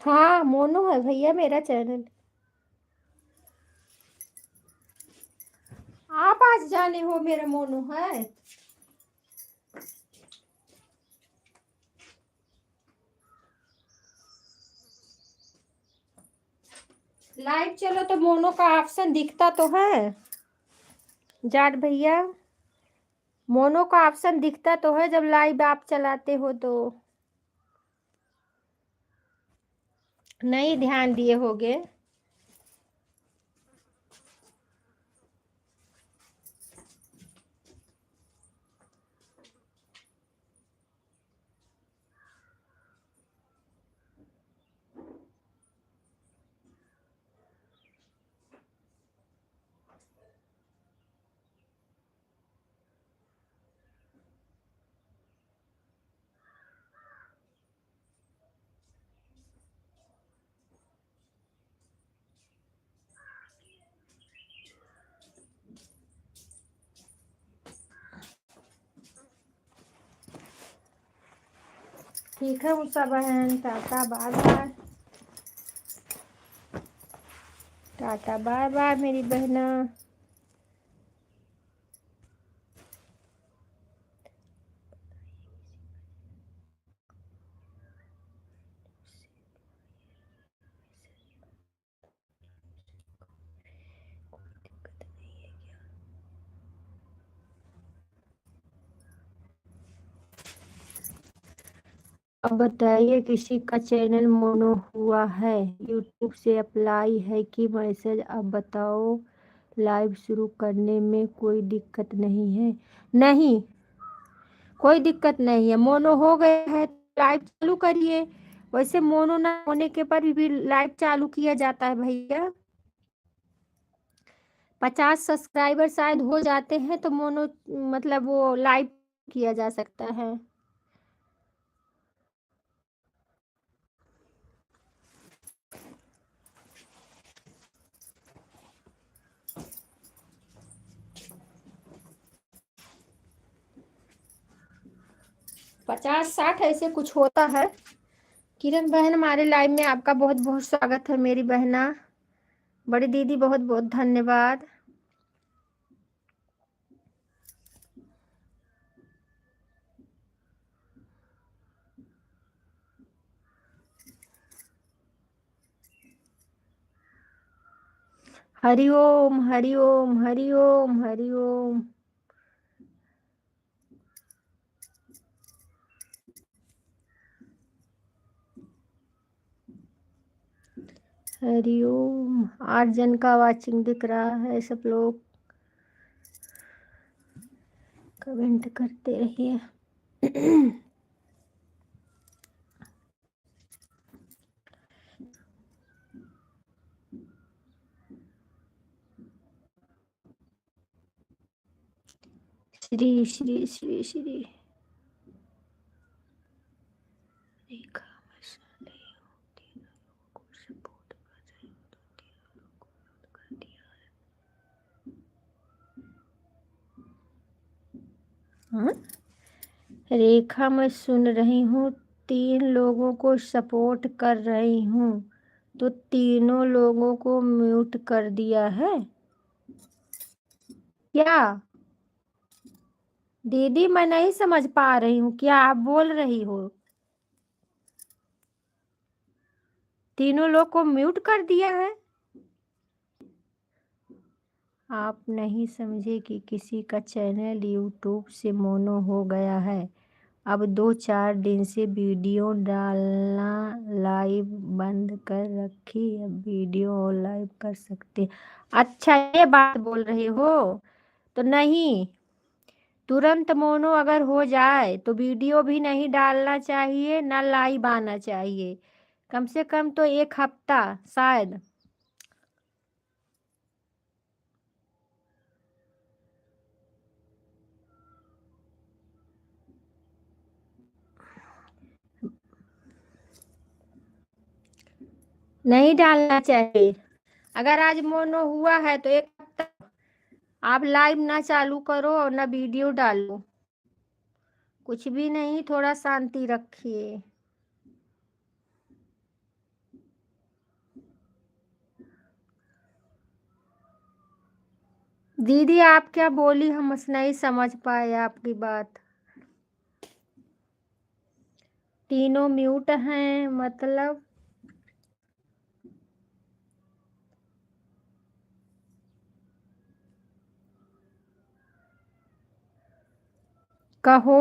हाँ मोनो है भैया मेरा चैनल। आप आज जाने हो मेरा मोनो है। लाइव चलो तो मोनो का ऑप्शन दिखता तो है जाट भैया, मोनो का ऑप्शन दिखता तो है जब लाइव आप चलाते हो तो। नहीं ध्यान दिए होगे। ठीक है उषा बहन, tata bye bye, tata bye bye मेरी बहना। अब बताइए, किसी का चैनल मोनो हुआ है, यूट्यूब से अप्लाई है कि मैसेज? अब बताओ, लाइव शुरू करने में कोई दिक्कत नहीं है? नहीं, कोई दिक्कत नहीं है। मोनो हो गया है लाइव चालू करिए, वैसे मोनो ना होने के पर भी लाइव चालू किया जाता है भैया। 50 सब्सक्राइबर शायद हो जाते हैं तो मोनो मतलब वो लाइव किया जा सकता है। पचास 60 ऐसे कुछ होता है। किरण बहन, हमारे लाइव में आपका बहुत बहुत स्वागत है मेरी बहना। बड़ी दीदी बहुत बहुत धन्यवाद। हरिओम हरिओम हरिओम हरिओम। हरिओम। 8 जन का वाचिंग दिख रहा है। सब लोग कमेंट करते रहिए। श्री श्री श्री श्री रेखा हाँ? रेखा, मैं सुन रही हूँ 3 लोगों को सपोर्ट कर रही हूँ तो तीनों लोगों को म्यूट कर दिया है क्या? दीदी, मैं नहीं समझ पा रही हूँ, क्या आप बोल रही हो? तीनों लोग को म्यूट कर दिया है? आप नहीं समझे कि किसी का चैनल यूट्यूब से मोनो हो गया है। अब 2-4 दिन से वीडियो डालना लाइव बंद कर रखी। अब वीडियो और लाइव कर सकते। अच्छा, ये बात बोल रही हो? तो नहीं, तुरंत मोनो अगर हो जाए तो वीडियो भी नहीं डालना चाहिए, ना लाइव आना चाहिए। कम से कम तो 1 हफ्ता शायद। नहीं डालना चाहिए। अगर आज मोनो हुआ है तो 1 हफ्ता आप लाइव ना चालू करो और ना वीडियो डालो। कुछ भी नहीं, थोड़ा शांति रखिए। दीदी, आप क्या बोली, हम नहीं समझ पाए आपकी बात। तीनों म्यूट हैं मतलब? कहो।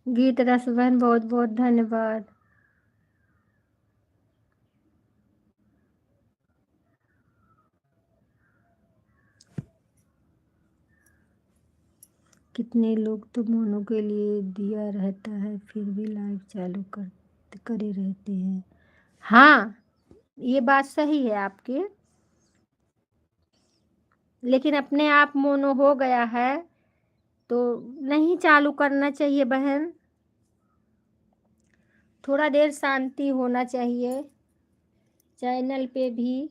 गीत रस बहन, बहुत बहुत धन्यवाद। कितने लोग तो मोनो के लिए दिया रहता है फिर भी लाइव चालू करे रहते हैं। हाँ, ये बात सही है आपकी। लेकिन अपने आप मोनो हो गया है तो नहीं चालू करना चाहिए बहन। थोड़ा देर शांति होना चाहिए चैनल पे भी।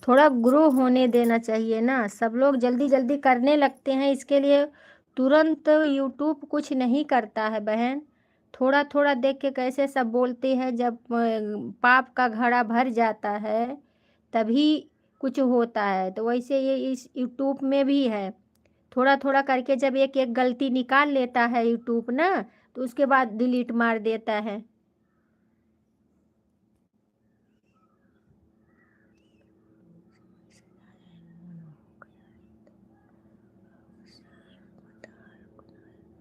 थोड़ा ग्रो होने देना चाहिए ना। सब लोग जल्दी जल्दी करने लगते हैं, इसके लिए तुरंत यूट्यूब कुछ नहीं करता है बहन। थोड़ा थोड़ा देख के कैसे सब बोलते हैं, जब पाप का घड़ा भर जाता है तभी कुछ होता है। तो वैसे ये इस यूट्यूब में भी है। थोड़ा थोड़ा करके जब एक एक गलती निकाल लेता है यूट्यूब ना, तो उसके बाद डिलीट मार देता है।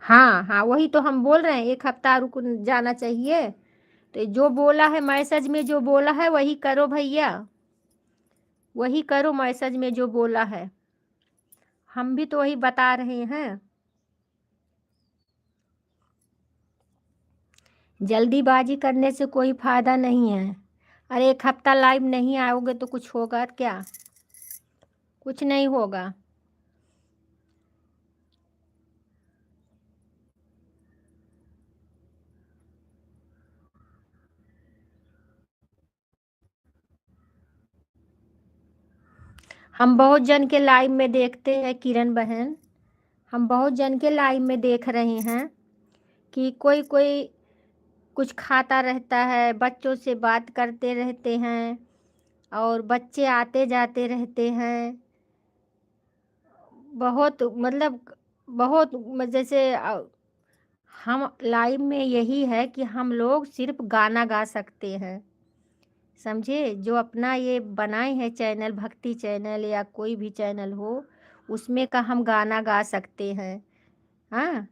हाँ हाँ, वही तो हम बोल रहे हैं, 1 हफ्ता रुक जाना चाहिए। तो जो बोला है मैसेज में, जो बोला है वही करो भैया, वही करो मैसेज में जो बोला है। हम भी तो वही बता रहे हैं। जल्दीबाजी करने से कोई फायदा नहीं है। अरे 1 हफ्ता लाइव नहीं आओगे तो कुछ होगा क्या? कुछ नहीं होगा। हम बहुत जन के लाइव में देखते हैं किरण बहन, हम बहुत जन के लाइव में देख रहे हैं कि कोई कोई कुछ खाता रहता है, बच्चों से बात करते रहते हैं, और बच्चे आते जाते रहते हैं। बहुत मतलब बहुत जैसे हम लाइव में यही है कि हम लोग सिर्फ गाना गा सकते हैं, समझे? जो अपना ये बनाए हैं चैनल, भक्ति चैनल या कोई भी चैनल हो, उसमें का हम गाना गा सकते हैं। हाँ,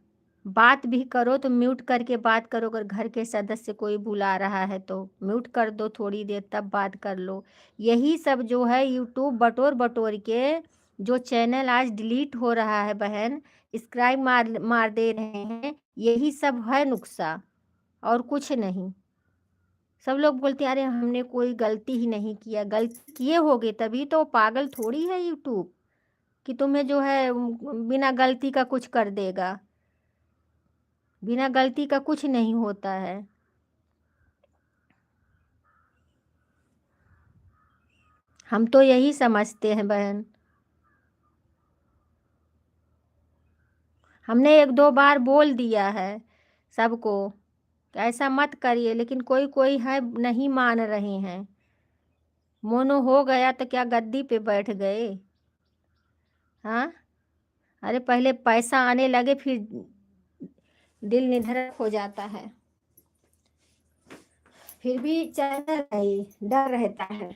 बात भी करो तो म्यूट करके बात करो। अगर घर के सदस्य कोई बुला रहा है तो म्यूट कर दो थोड़ी देर, तब बात कर लो। यही सब जो है यूट्यूब बटोर बटोर के जो चैनल आज डिलीट हो रहा है बहन, सब्सक्राइब मार मार दे रहे हैं, यही सब है नुक्सा, और कुछ नहीं। सब लोग बोलते हैं अरे हमने कोई गलती ही नहीं किया। गलती किए होगे तभी तो, पागल थोड़ी है यूट्यूब कि तुम्हें जो है बिना गलती का कुछ कर देगा। बिना गलती का कुछ नहीं होता है। हम तो यही समझते हैं बहन। हमने 1-2 बार बोल दिया है सबको कि ऐसा मत करिए, लेकिन कोई कोई है नहीं मान रहे हैं। मोनो हो गया तो क्या गद्दी पे बैठ गए? हाँ, अरे पहले पैसा आने लगे फिर दिल निधड़क हो जाता है। फिर भी चैनल नहीं, डर रहता है।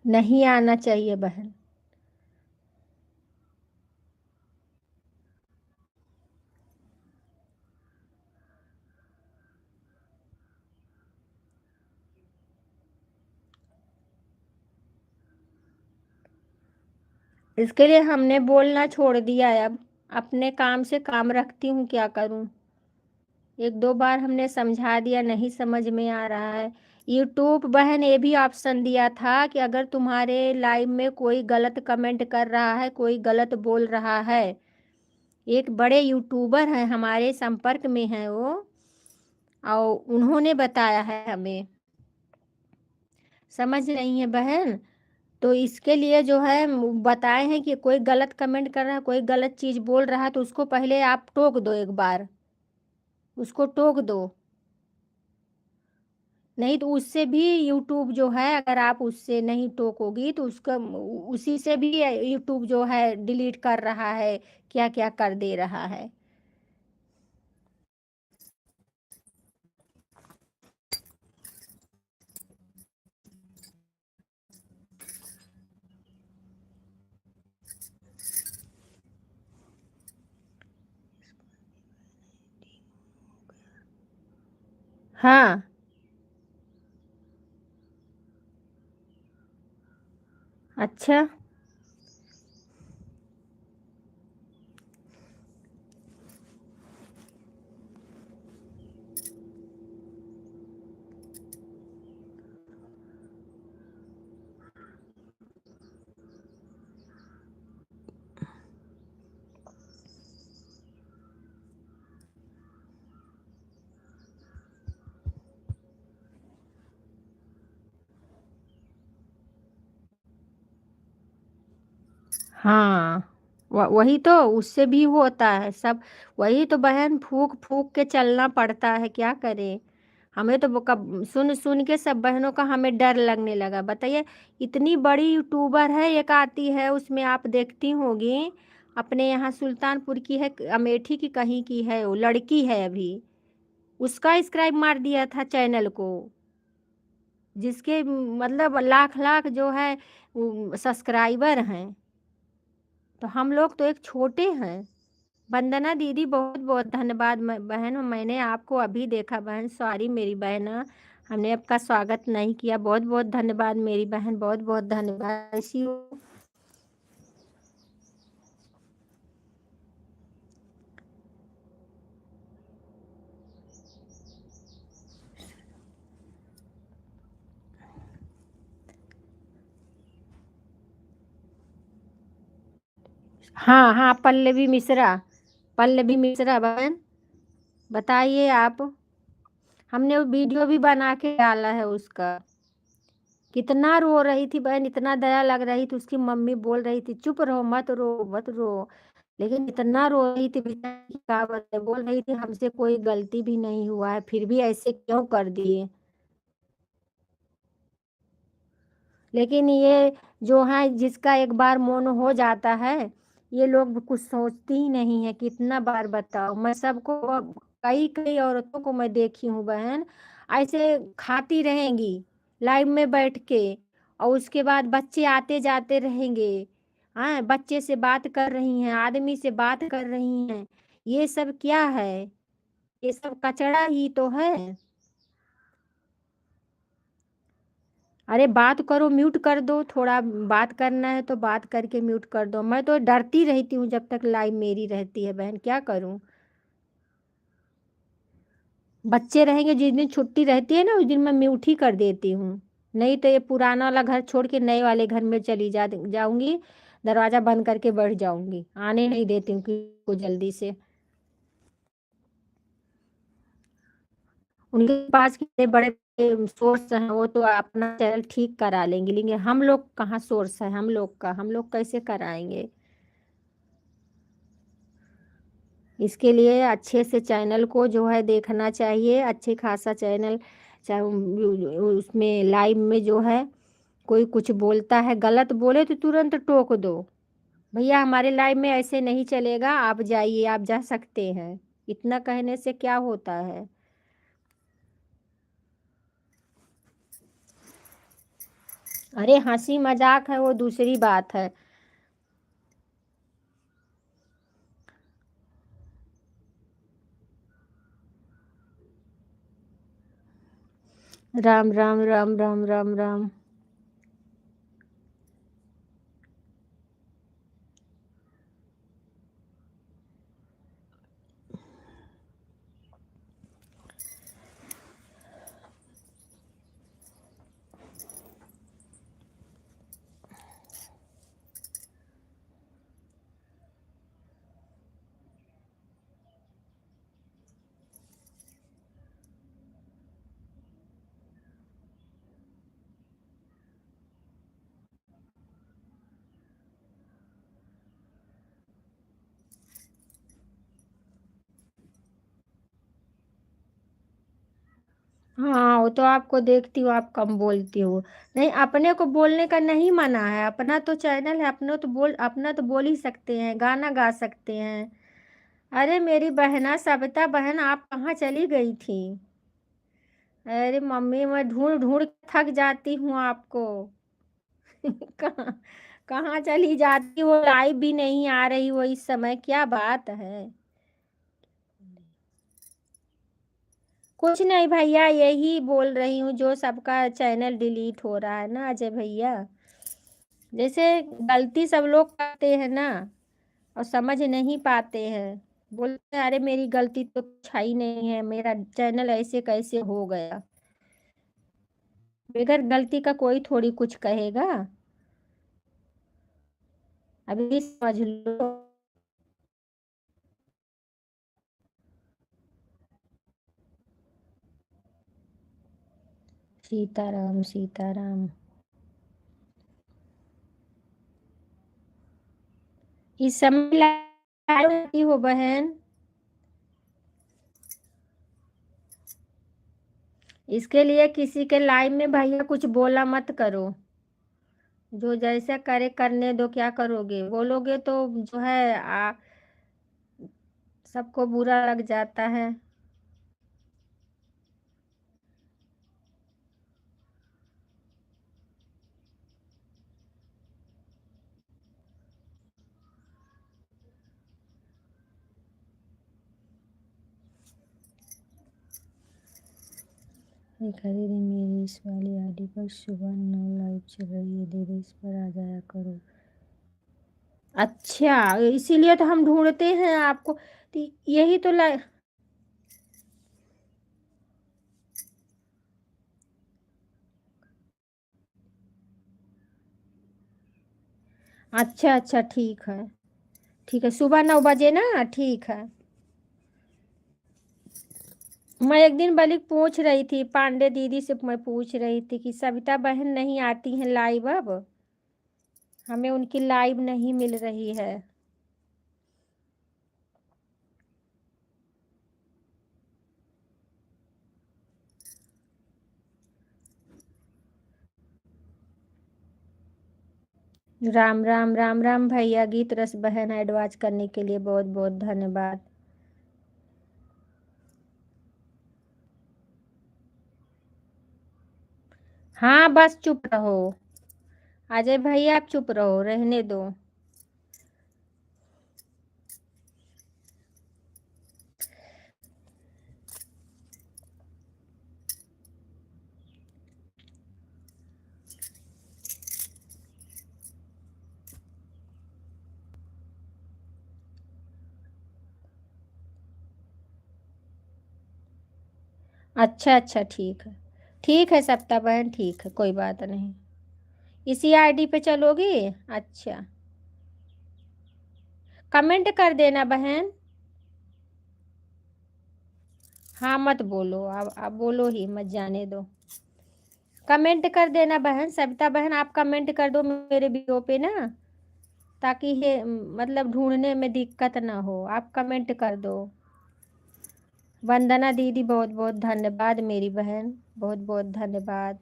नहीं आना चाहिए बहन। इसके लिए हमने बोलना छोड़ दिया है। अब अपने काम से काम रखती हूँ, क्या करूँ? 1-2 बार हमने समझा दिया, नहीं समझ में आ रहा है। यूट्यूब बहन ये भी ऑप्शन दिया था कि अगर तुम्हारे लाइव में कोई गलत कमेंट कर रहा है, कोई गलत बोल रहा है, एक बड़े यूट्यूबर हैं हमारे संपर्क में हैं वो, और उन्होंने बताया है हमें। समझ रही हैं बहन? तो इसके लिए जो है बताए हैं कि कोई गलत कमेंट कर रहा है, कोई गलत चीज़ बोल रहा है, तो उसको पहले आप टोक दो, 1 बार उसको टोक दो। नहीं तो उससे भी यूट्यूब जो है, अगर आप उससे नहीं टोकोगी तो उसका उसी से भी यूट्यूब जो है डिलीट कर रहा है, क्या क्या कर दे रहा है। हाँ, अच्छा। हाँ, वही तो, उससे भी होता है सब। वही तो बहन, फूक फूक के चलना पड़ता है, क्या करें? हमें तो कब सुन सुन के सब बहनों का हमें डर लगने लगा। बताइए, इतनी बड़ी यूट्यूबर है, एक आती है उसमें आप देखती होगी, अपने यहाँ सुल्तानपुर की है, अमेठी की कहीं की है, वो लड़की है अभी, उसका सब्सक्राइब मार दिया था चैनल को, जिसके मतलब लाख लाख जो है सब्सक्राइबर हैं। तो हम लोग तो एक छोटे हैं। वंदना दीदी बहुत बहुत धन्यवाद बहन, मैंने आपको अभी देखा बहन, सॉरी मेरी बहना, हमने आपका स्वागत नहीं किया। बहुत बहुत धन्यवाद मेरी बहन, बहुत बहुत धन्यवाद। ऐसी हो। हाँ हाँ, पल्लवी मिश्रा, पल्लवी मिश्रा बहन, बताइए आप। हमने वो वीडियो भी बना के डाला है उसका। कितना रो रही थी बहन, इतना दया लग रही थी। उसकी मम्मी बोल रही थी चुप रहो, मत रो मत रो, लेकिन इतना रो रही थी बेचारी, क्या बताए। बोल रही थी हमसे कोई गलती भी नहीं हुआ है, फिर भी ऐसे क्यों कर दिए। लेकिन ये जो है, जिसका एक बार मन हो जाता है, ये लोग कुछ सोचती ही नहीं है। कितना बार बताओ, मैं सबको, कई कई औरतों को मैं देखी हूँ बहन, ऐसे खाती रहेंगी लाइव में बैठ के, और उसके बाद बच्चे आते जाते रहेंगे। हाँ, बच्चे से बात कर रही हैं, आदमी से बात कर रही हैं, ये सब क्या है। ये सब कचरा ही तो है। अरे बात करो, म्यूट कर दो, थोड़ा बात करना है तो बात करके म्यूट कर दो। मैं तो डरती रहती हूँ जब तक लाइव मेरी रहती है बहन, क्या करूँ। बच्चे रहेंगे, जिस दिन छुट्टी रहती है ना उस दिन मैं म्यूट ही कर देती हूँ। नहीं तो ये पुराना वाला घर छोड़ के नए वाले घर में चली जाऊंगी, दरवाजा बंद करके बैठ जाऊंगी, आने नहीं देती हूँ किसी को जल्दी से। उनके पास कितने बड़े सोर्स हैं, वो तो अपना चैनल ठीक करा लेंगे, लेकिन हम लोग कहाँ सोर्स है हम लोग का, हम लोग कैसे कराएंगे। इसके लिए अच्छे से चैनल को जो है देखना चाहिए, अच्छे खासा चैनल, चाहे उसमें लाइव में जो है कोई कुछ बोलता है, गलत बोले तो तुरंत टोक दो, भैया हमारे लाइव में ऐसे नहीं चलेगा, आप जाइए, आप जा सकते हैं। इतना कहने से क्या होता है। अरे हंसी मजाक है वो दूसरी बात है। राम राम राम राम राम राम। हाँ, वो तो आपको देखती हूँ आप कम बोलती हो। नहीं, अपने को बोलने का नहीं मना है, अपना तो चैनल है, अपना तो बोल ही सकते हैं, गाना गा सकते हैं। अरे मेरी बहना सविता बहन, आप कहाँ चली गई थी। अरे मम्मी, मैं ढूंढ ढूंढ के थक जाती हूँ आपको। कहाँ कहाँ चली जाती हो, लाइव भी नहीं आ रही हो इस समय, क्या बात है। कुछ नहीं भैया, यही बोल रही हूँ, जो सबका चैनल डिलीट हो रहा है ना अजय भैया, जैसे गलती सब लोग करते हैं ना, और समझ नहीं पाते हैं। बोलते हैं अरे मेरी गलती तो कुछ ही नहीं है, मेरा चैनल ऐसे कैसे हो गया। बगैर गलती का कोई थोड़ी कुछ कहेगा। अभी समझ लो। सीताराम सीताराम। इस समय लाइव रहती हो बहन, इसके लिए किसी के लाइव में भैया कुछ बोला मत करो। जो जैसा करे करने दो, क्या करोगे, बोलोगे तो जो है सबको बुरा लग जाता है। एक हरी दिन मेरी इस वाली आईडी पर सुबह 9 लाइव चल रही है, दीदी इस पर आ जाया करो। अच्छा, इसीलिए तो हम ढूंढते हैं आपको, तो यही तो अच्छा अच्छा, ठीक है। ठीक है, सुबह 9 बजे ना, ठीक है। मैं एक दिन बल्कि पूछ रही थी पांडे दीदी से, मैं पूछ रही थी कि सविता बहन नहीं आती हैं लाइव अब, हमें उनकी लाइव नहीं मिल रही है। राम राम राम राम भैया, गीत रस बहन एडवाइस करने के लिए बहुत बहुत धन्यवाद। हाँ बस चुप रहो, अजय भैया आप चुप रहो, रहने दो। अच्छा अच्छा, ठीक है। ठीक है सप्ता बहन, ठीक है, कोई बात नहीं। इसी आईडी पे चलोगी? अच्छा, कमेंट कर देना बहन। हाँ मत बोलो, अब बोलो ही मत, जाने दो। कमेंट कर देना बहन, सविता बहन आप कमेंट कर दो मेरे वीडियो पे ना, ताकि ये मतलब ढूंढने में दिक्कत ना हो, आप कमेंट कर दो। वंदना दीदी बहुत बहुत धन्यवाद मेरी बहन, बहुत बहुत धन्यवाद।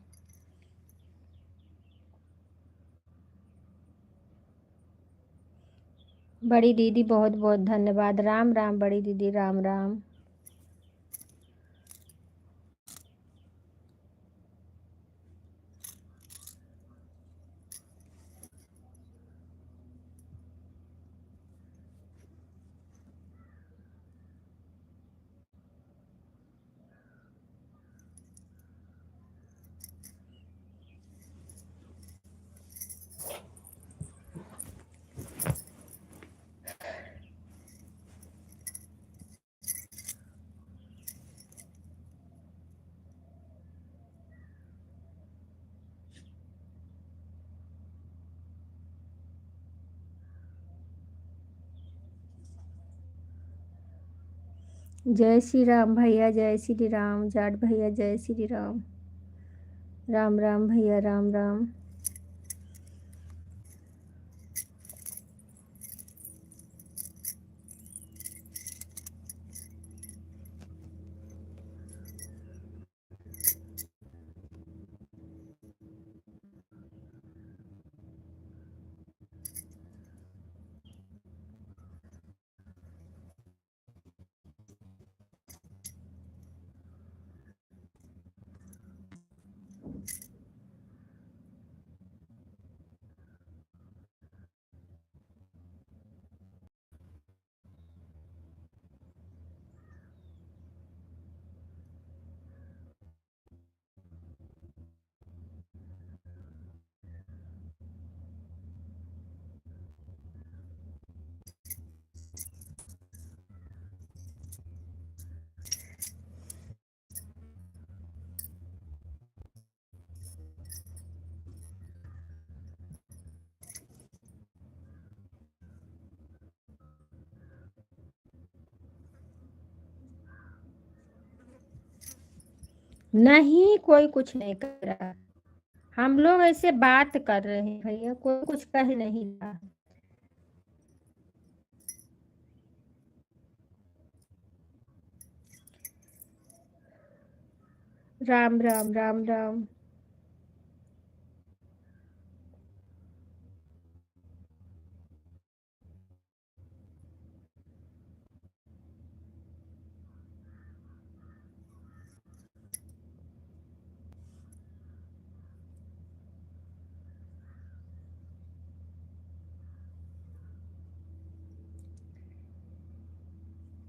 बड़ी दीदी बहुत बहुत धन्यवाद, राम राम बड़ी दीदी, राम राम। जय श्री राम भैया, जय श्री राम जाट भैया, जय श्री राम। राम राम भैया, राम राम। नहीं, कोई कुछ नहीं कर रहा, हम लोग ऐसे बात कर रहे हैं भैया, कोई कुछ कह नहीं रहा। राम राम राम राम।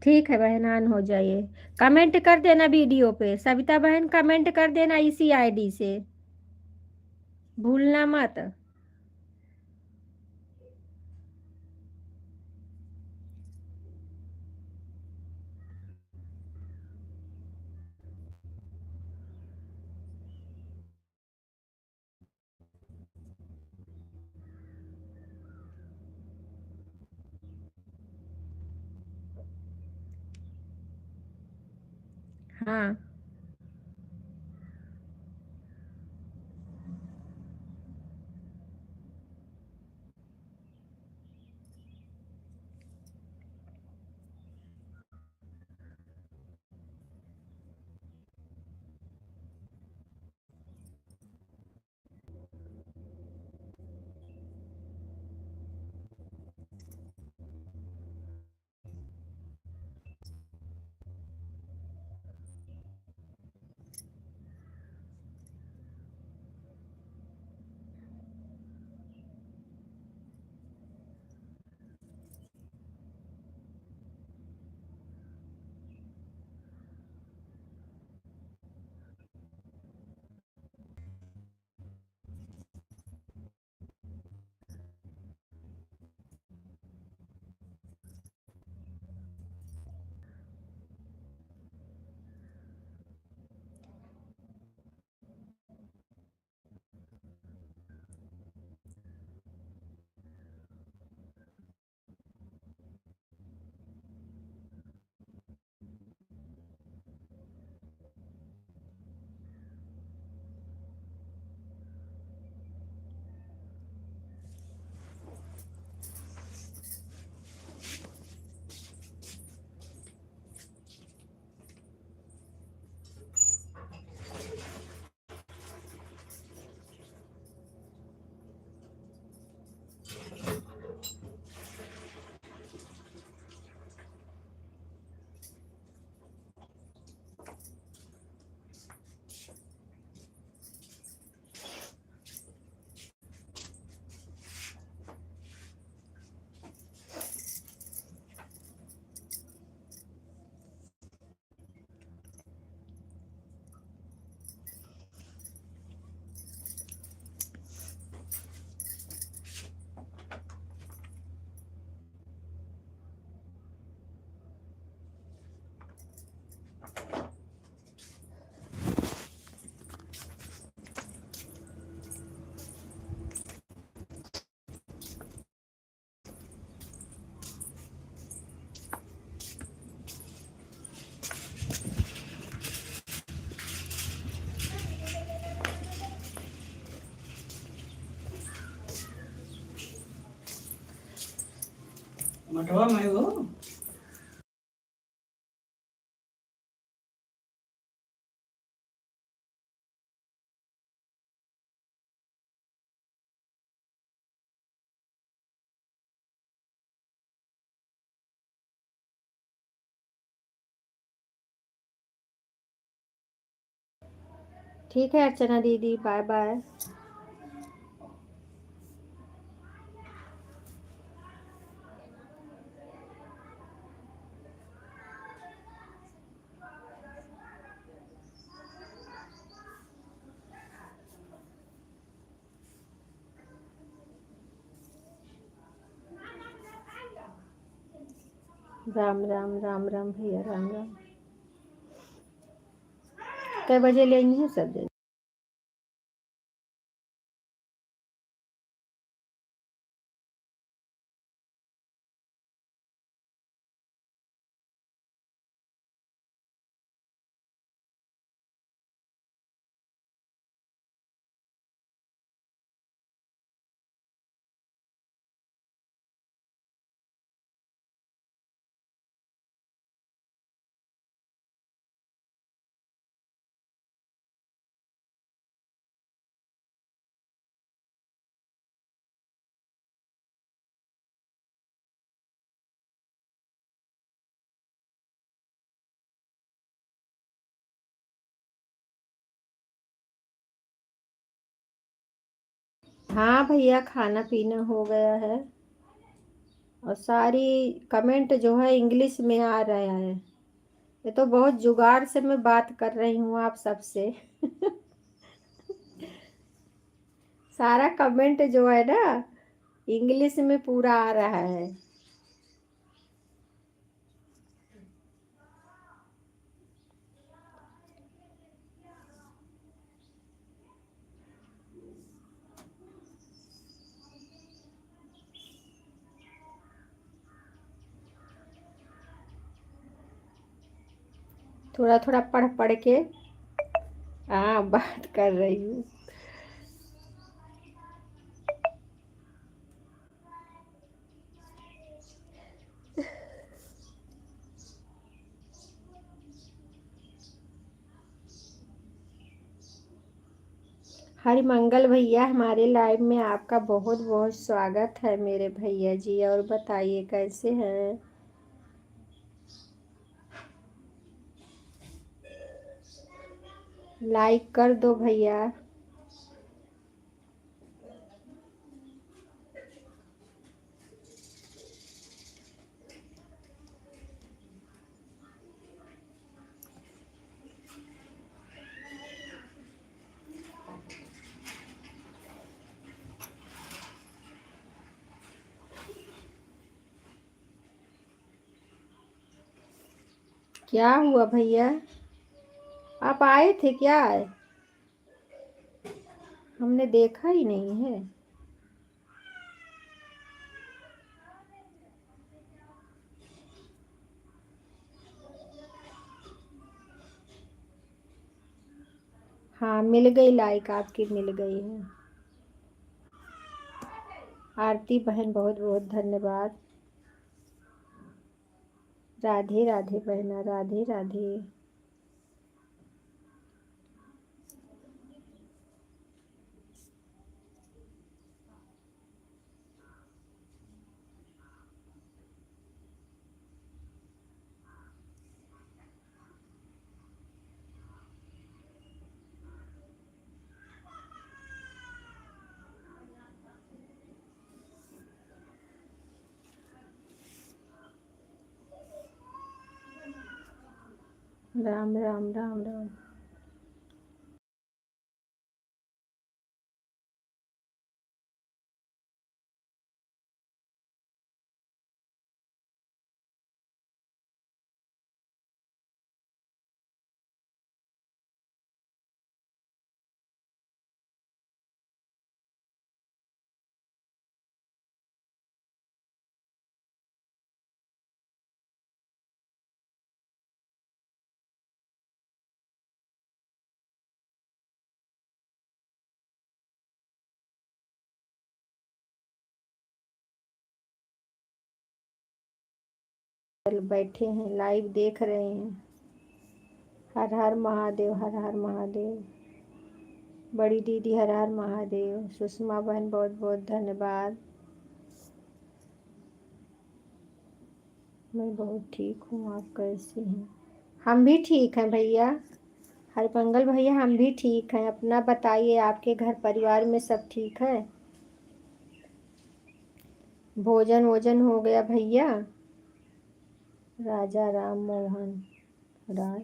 ठीक है बहन, ऑन हो जाइए। कमेंट कर देना वीडियो पे, सविता बहन कमेंट कर देना इसी आईडी से, भूलना मत। हाँ। मटवा में वो ठीक है अर्चना दीदी, बाय बाय। राम राम राम राम भैया, राम राम। कै बजे लेंगी सब दिन? हाँ भैया, खाना पीना हो गया है। और सारी कमेंट जो है इंग्लिश में आ रहा है। ये तो बहुत जुगाड़ से मैं बात कर रही हूँ आप सबसे। सारा कमेंट जो है ना इंग्लिश में पूरा आ रहा है। थोड़ा थोड़ा पढ़ पढ़ के हाँ बात कर रही हूँ। हरिमंगल भैया हमारे लाइव में आपका बहुत बहुत स्वागत है मेरे भैया जी। और बताइए कैसे हैं। लाइक कर दो भैया। क्या हुआ भैया आप आए थे क्या। हमने देखा ही नहीं है। हाँ मिल गई लाइक आपकी मिल गई है। आरती बहन बहुत बहुत धन्यवाद। राधे राधे बहना राधे राधे। राम राम राम राम। चल बैठे हैं लाइव देख रहे हैं। हर हर महादेव हर हर महादेव। बड़ी दीदी हर हर महादेव। सुषमा बहन बहुत बहुत धन्यवाद। मैं बहुत ठीक हूँ आप कैसे हैं। हम भी ठीक हैं भैया। हरिमंगल भैया हम भी ठीक हैं। अपना बताइए आपके घर परिवार में सब ठीक है। भोजन वोजन हो गया भैया। राजा राम मोहन राय।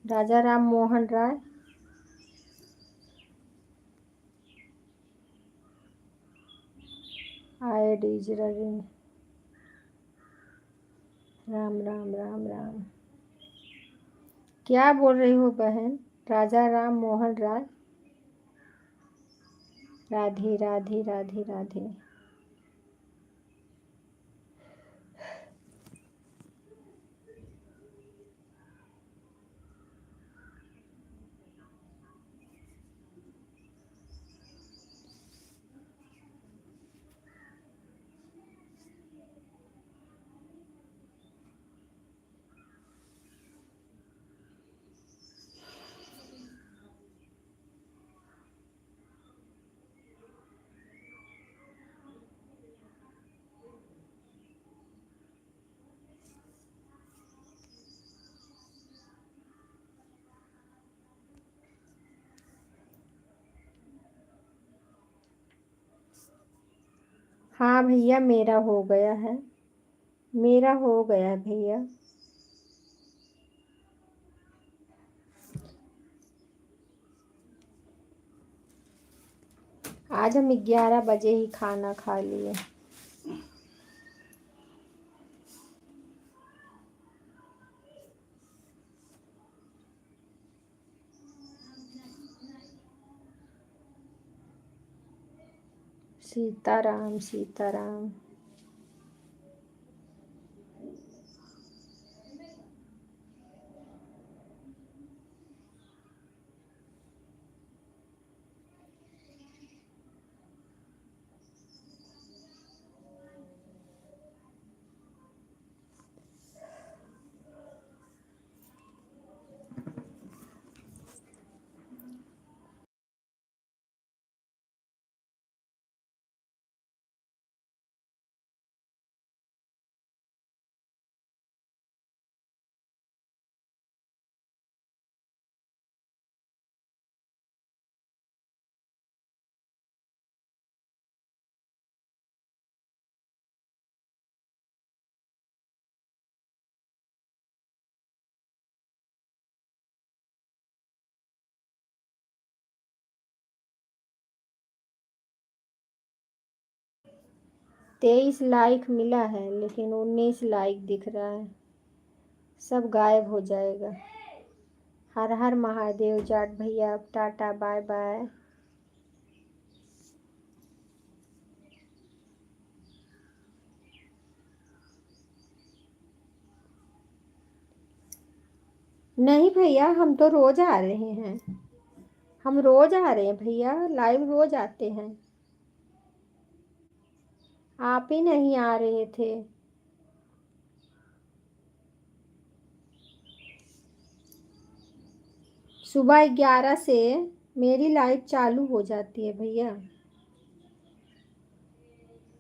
राजा राम मोहन राय। आए डीज रविंद्र। राम राम राम राम। क्या बोल रही हो बहन। राजा राम मोहन राय। राधे राधे राधे राधे। हाँ भैया, मेरा हो गया है। मेरा हो गया है भैया। आज हम 11 बजे ही खाना खा लिए। सीताराम सीताराम। तेईस लाइक मिला है, लेकिन 19 लाइक दिख रहा है। सब गायब हो जाएगा। हर हर महादेव जाट भैया, टाटा बाय बाय। नहीं भैया, हम तो रोज आ रहे हैं। हम रोज आ रहे हैं भैया, लाइव रोज आते हैं। आप ही नहीं आ रहे थे। सुबह 11 से मेरी लाइव चालू हो जाती है भैया।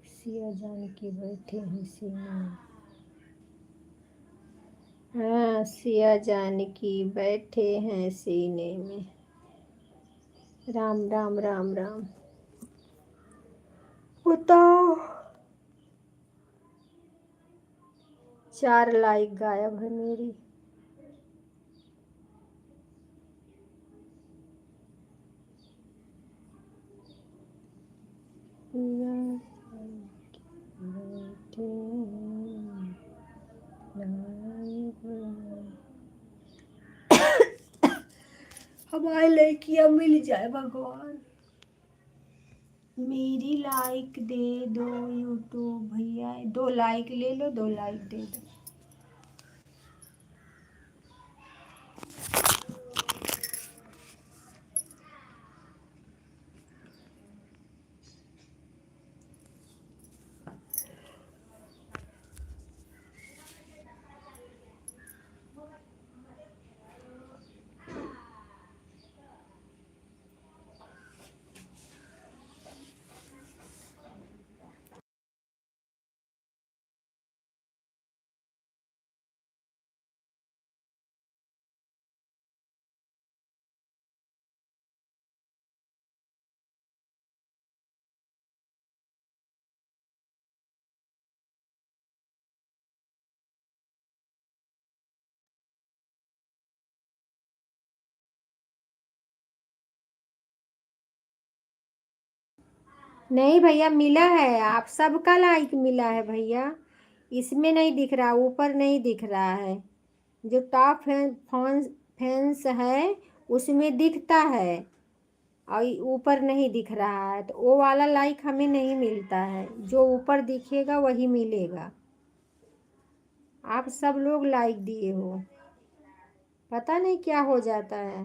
सिया जान के बैठे हैं सीने में। हाँ, सिया जानकी बैठे हैं सीने में। राम राम राम राम। बताओ। 4 लाइक गायब है मेरी। सिया बैठे हैं लाइव में। हमारी लड़कियां मिल जाए भगवान। मेरी लाइक दे दो यूट्यूब भैया। 2 लाइक ले लो, 2 लाइक दे दो। नहीं भैया, मिला है। आप सबका लाइक मिला है भैया। इसमें नहीं दिख रहा, ऊपर नहीं दिख रहा है। जो टॉप फैंस है उसमें दिखता है, और ऊपर नहीं दिख रहा है। तो वो वाला लाइक हमें नहीं मिलता है। जो ऊपर दिखेगा वही मिलेगा। आप सब लोग लाइक दिए हो, पता नहीं क्या हो जाता है।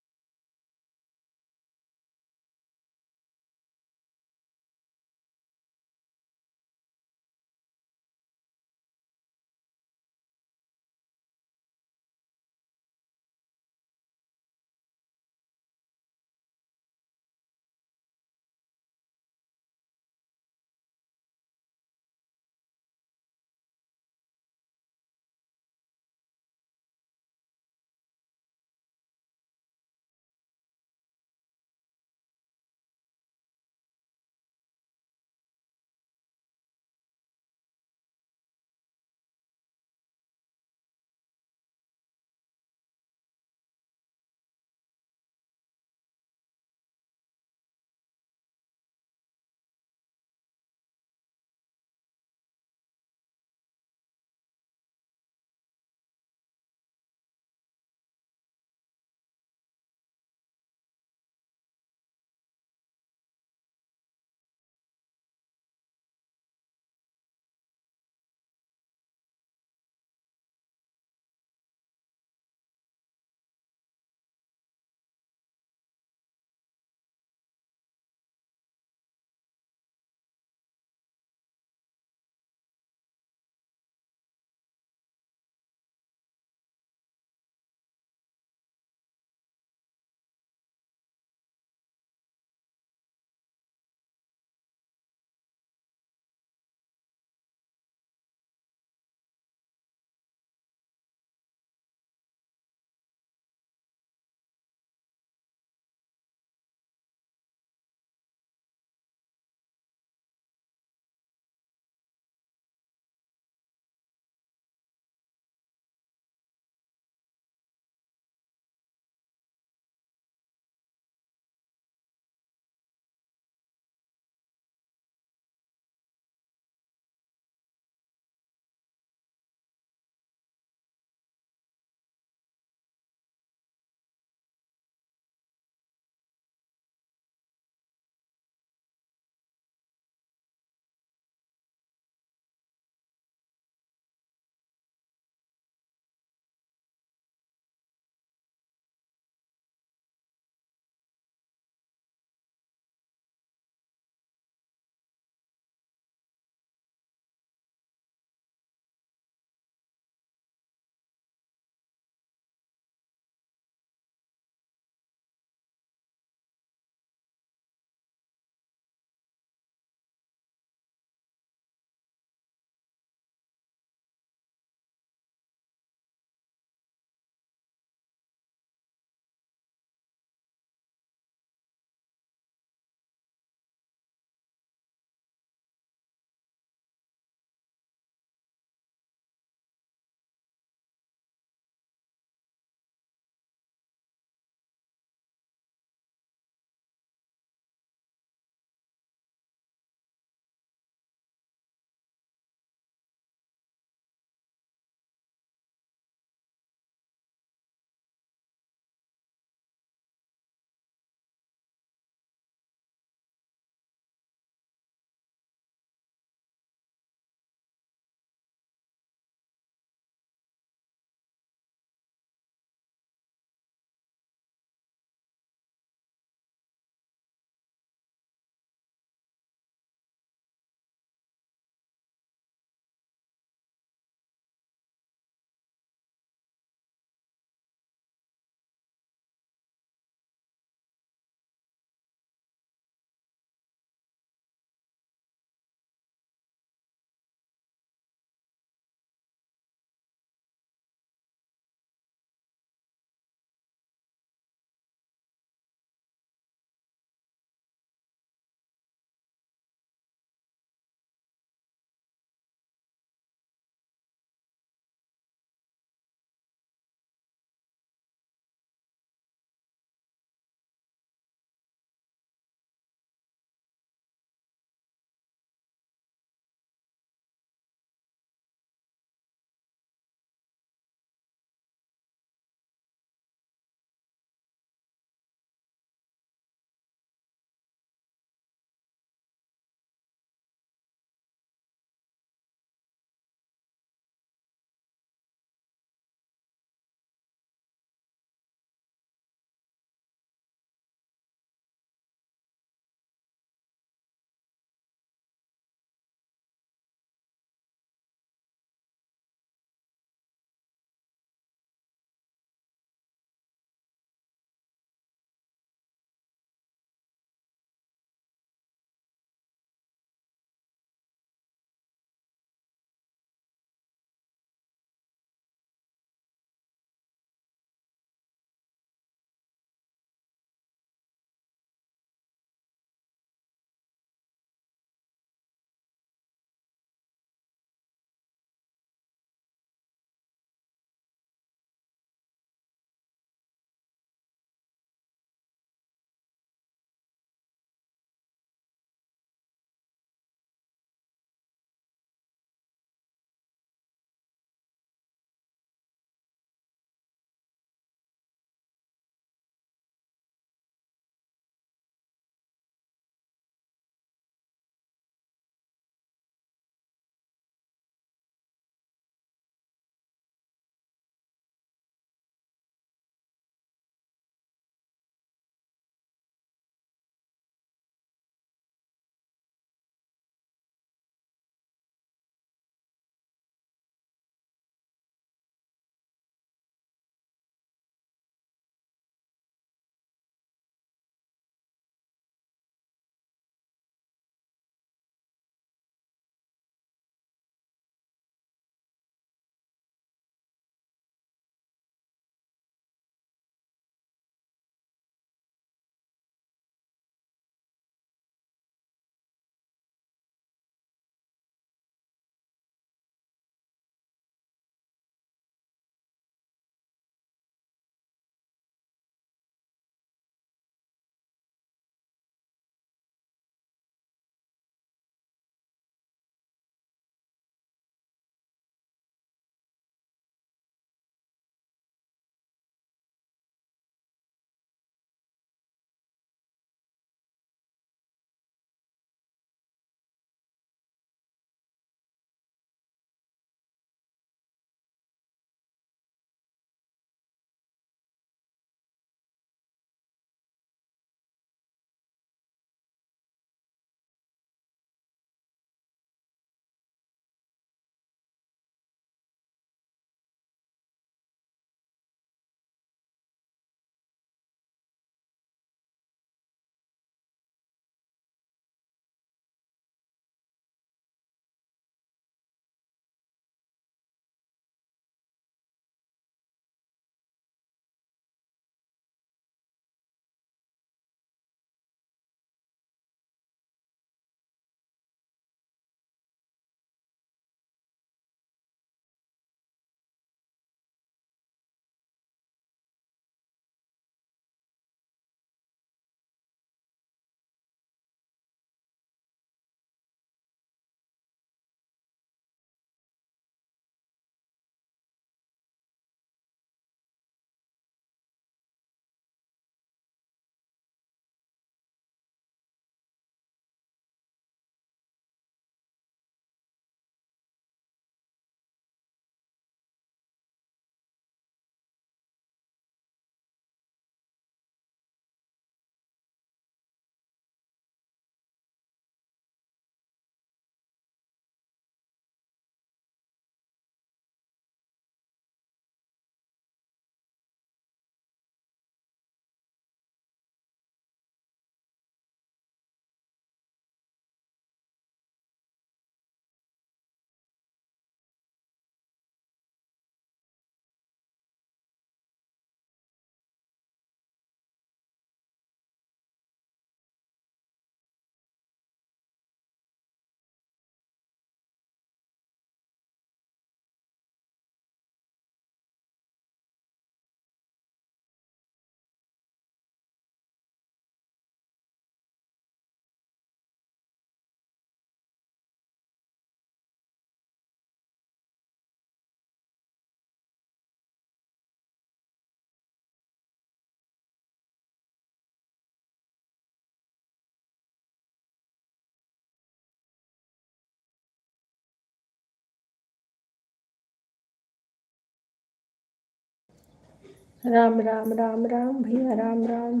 राम राम राम राम भैया, राम राम।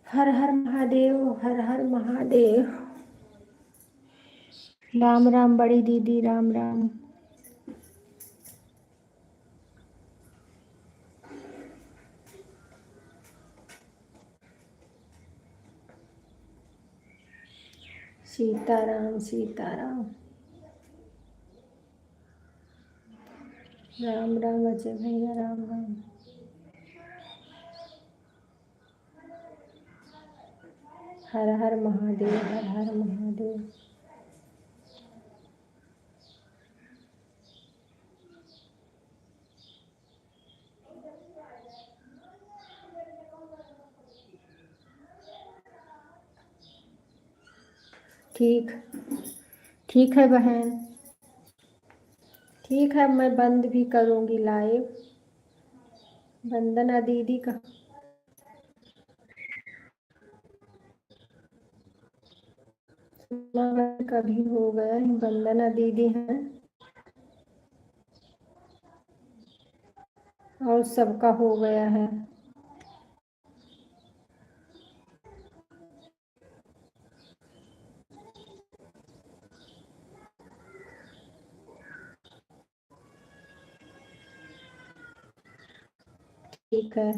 हर हर महादेव, हर हर महादेव। राम राम बड़ी दीदी, राम राम। सीताराम सीताराम। राम राम अजय भैया, राम राम। हर हर महादेव, हर हर महादेव। ठीक ठीक है बहन, ठीक है। मैं बंद भी करूँगी लाइव। वंदना दीदी का कभी हो गया। वंदना दीदी हैं और सबका हो गया है। ठीक है,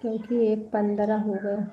क्योंकि 1:15 हो गया।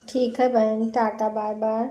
ठीक है बहन, टाटा बाय बाय।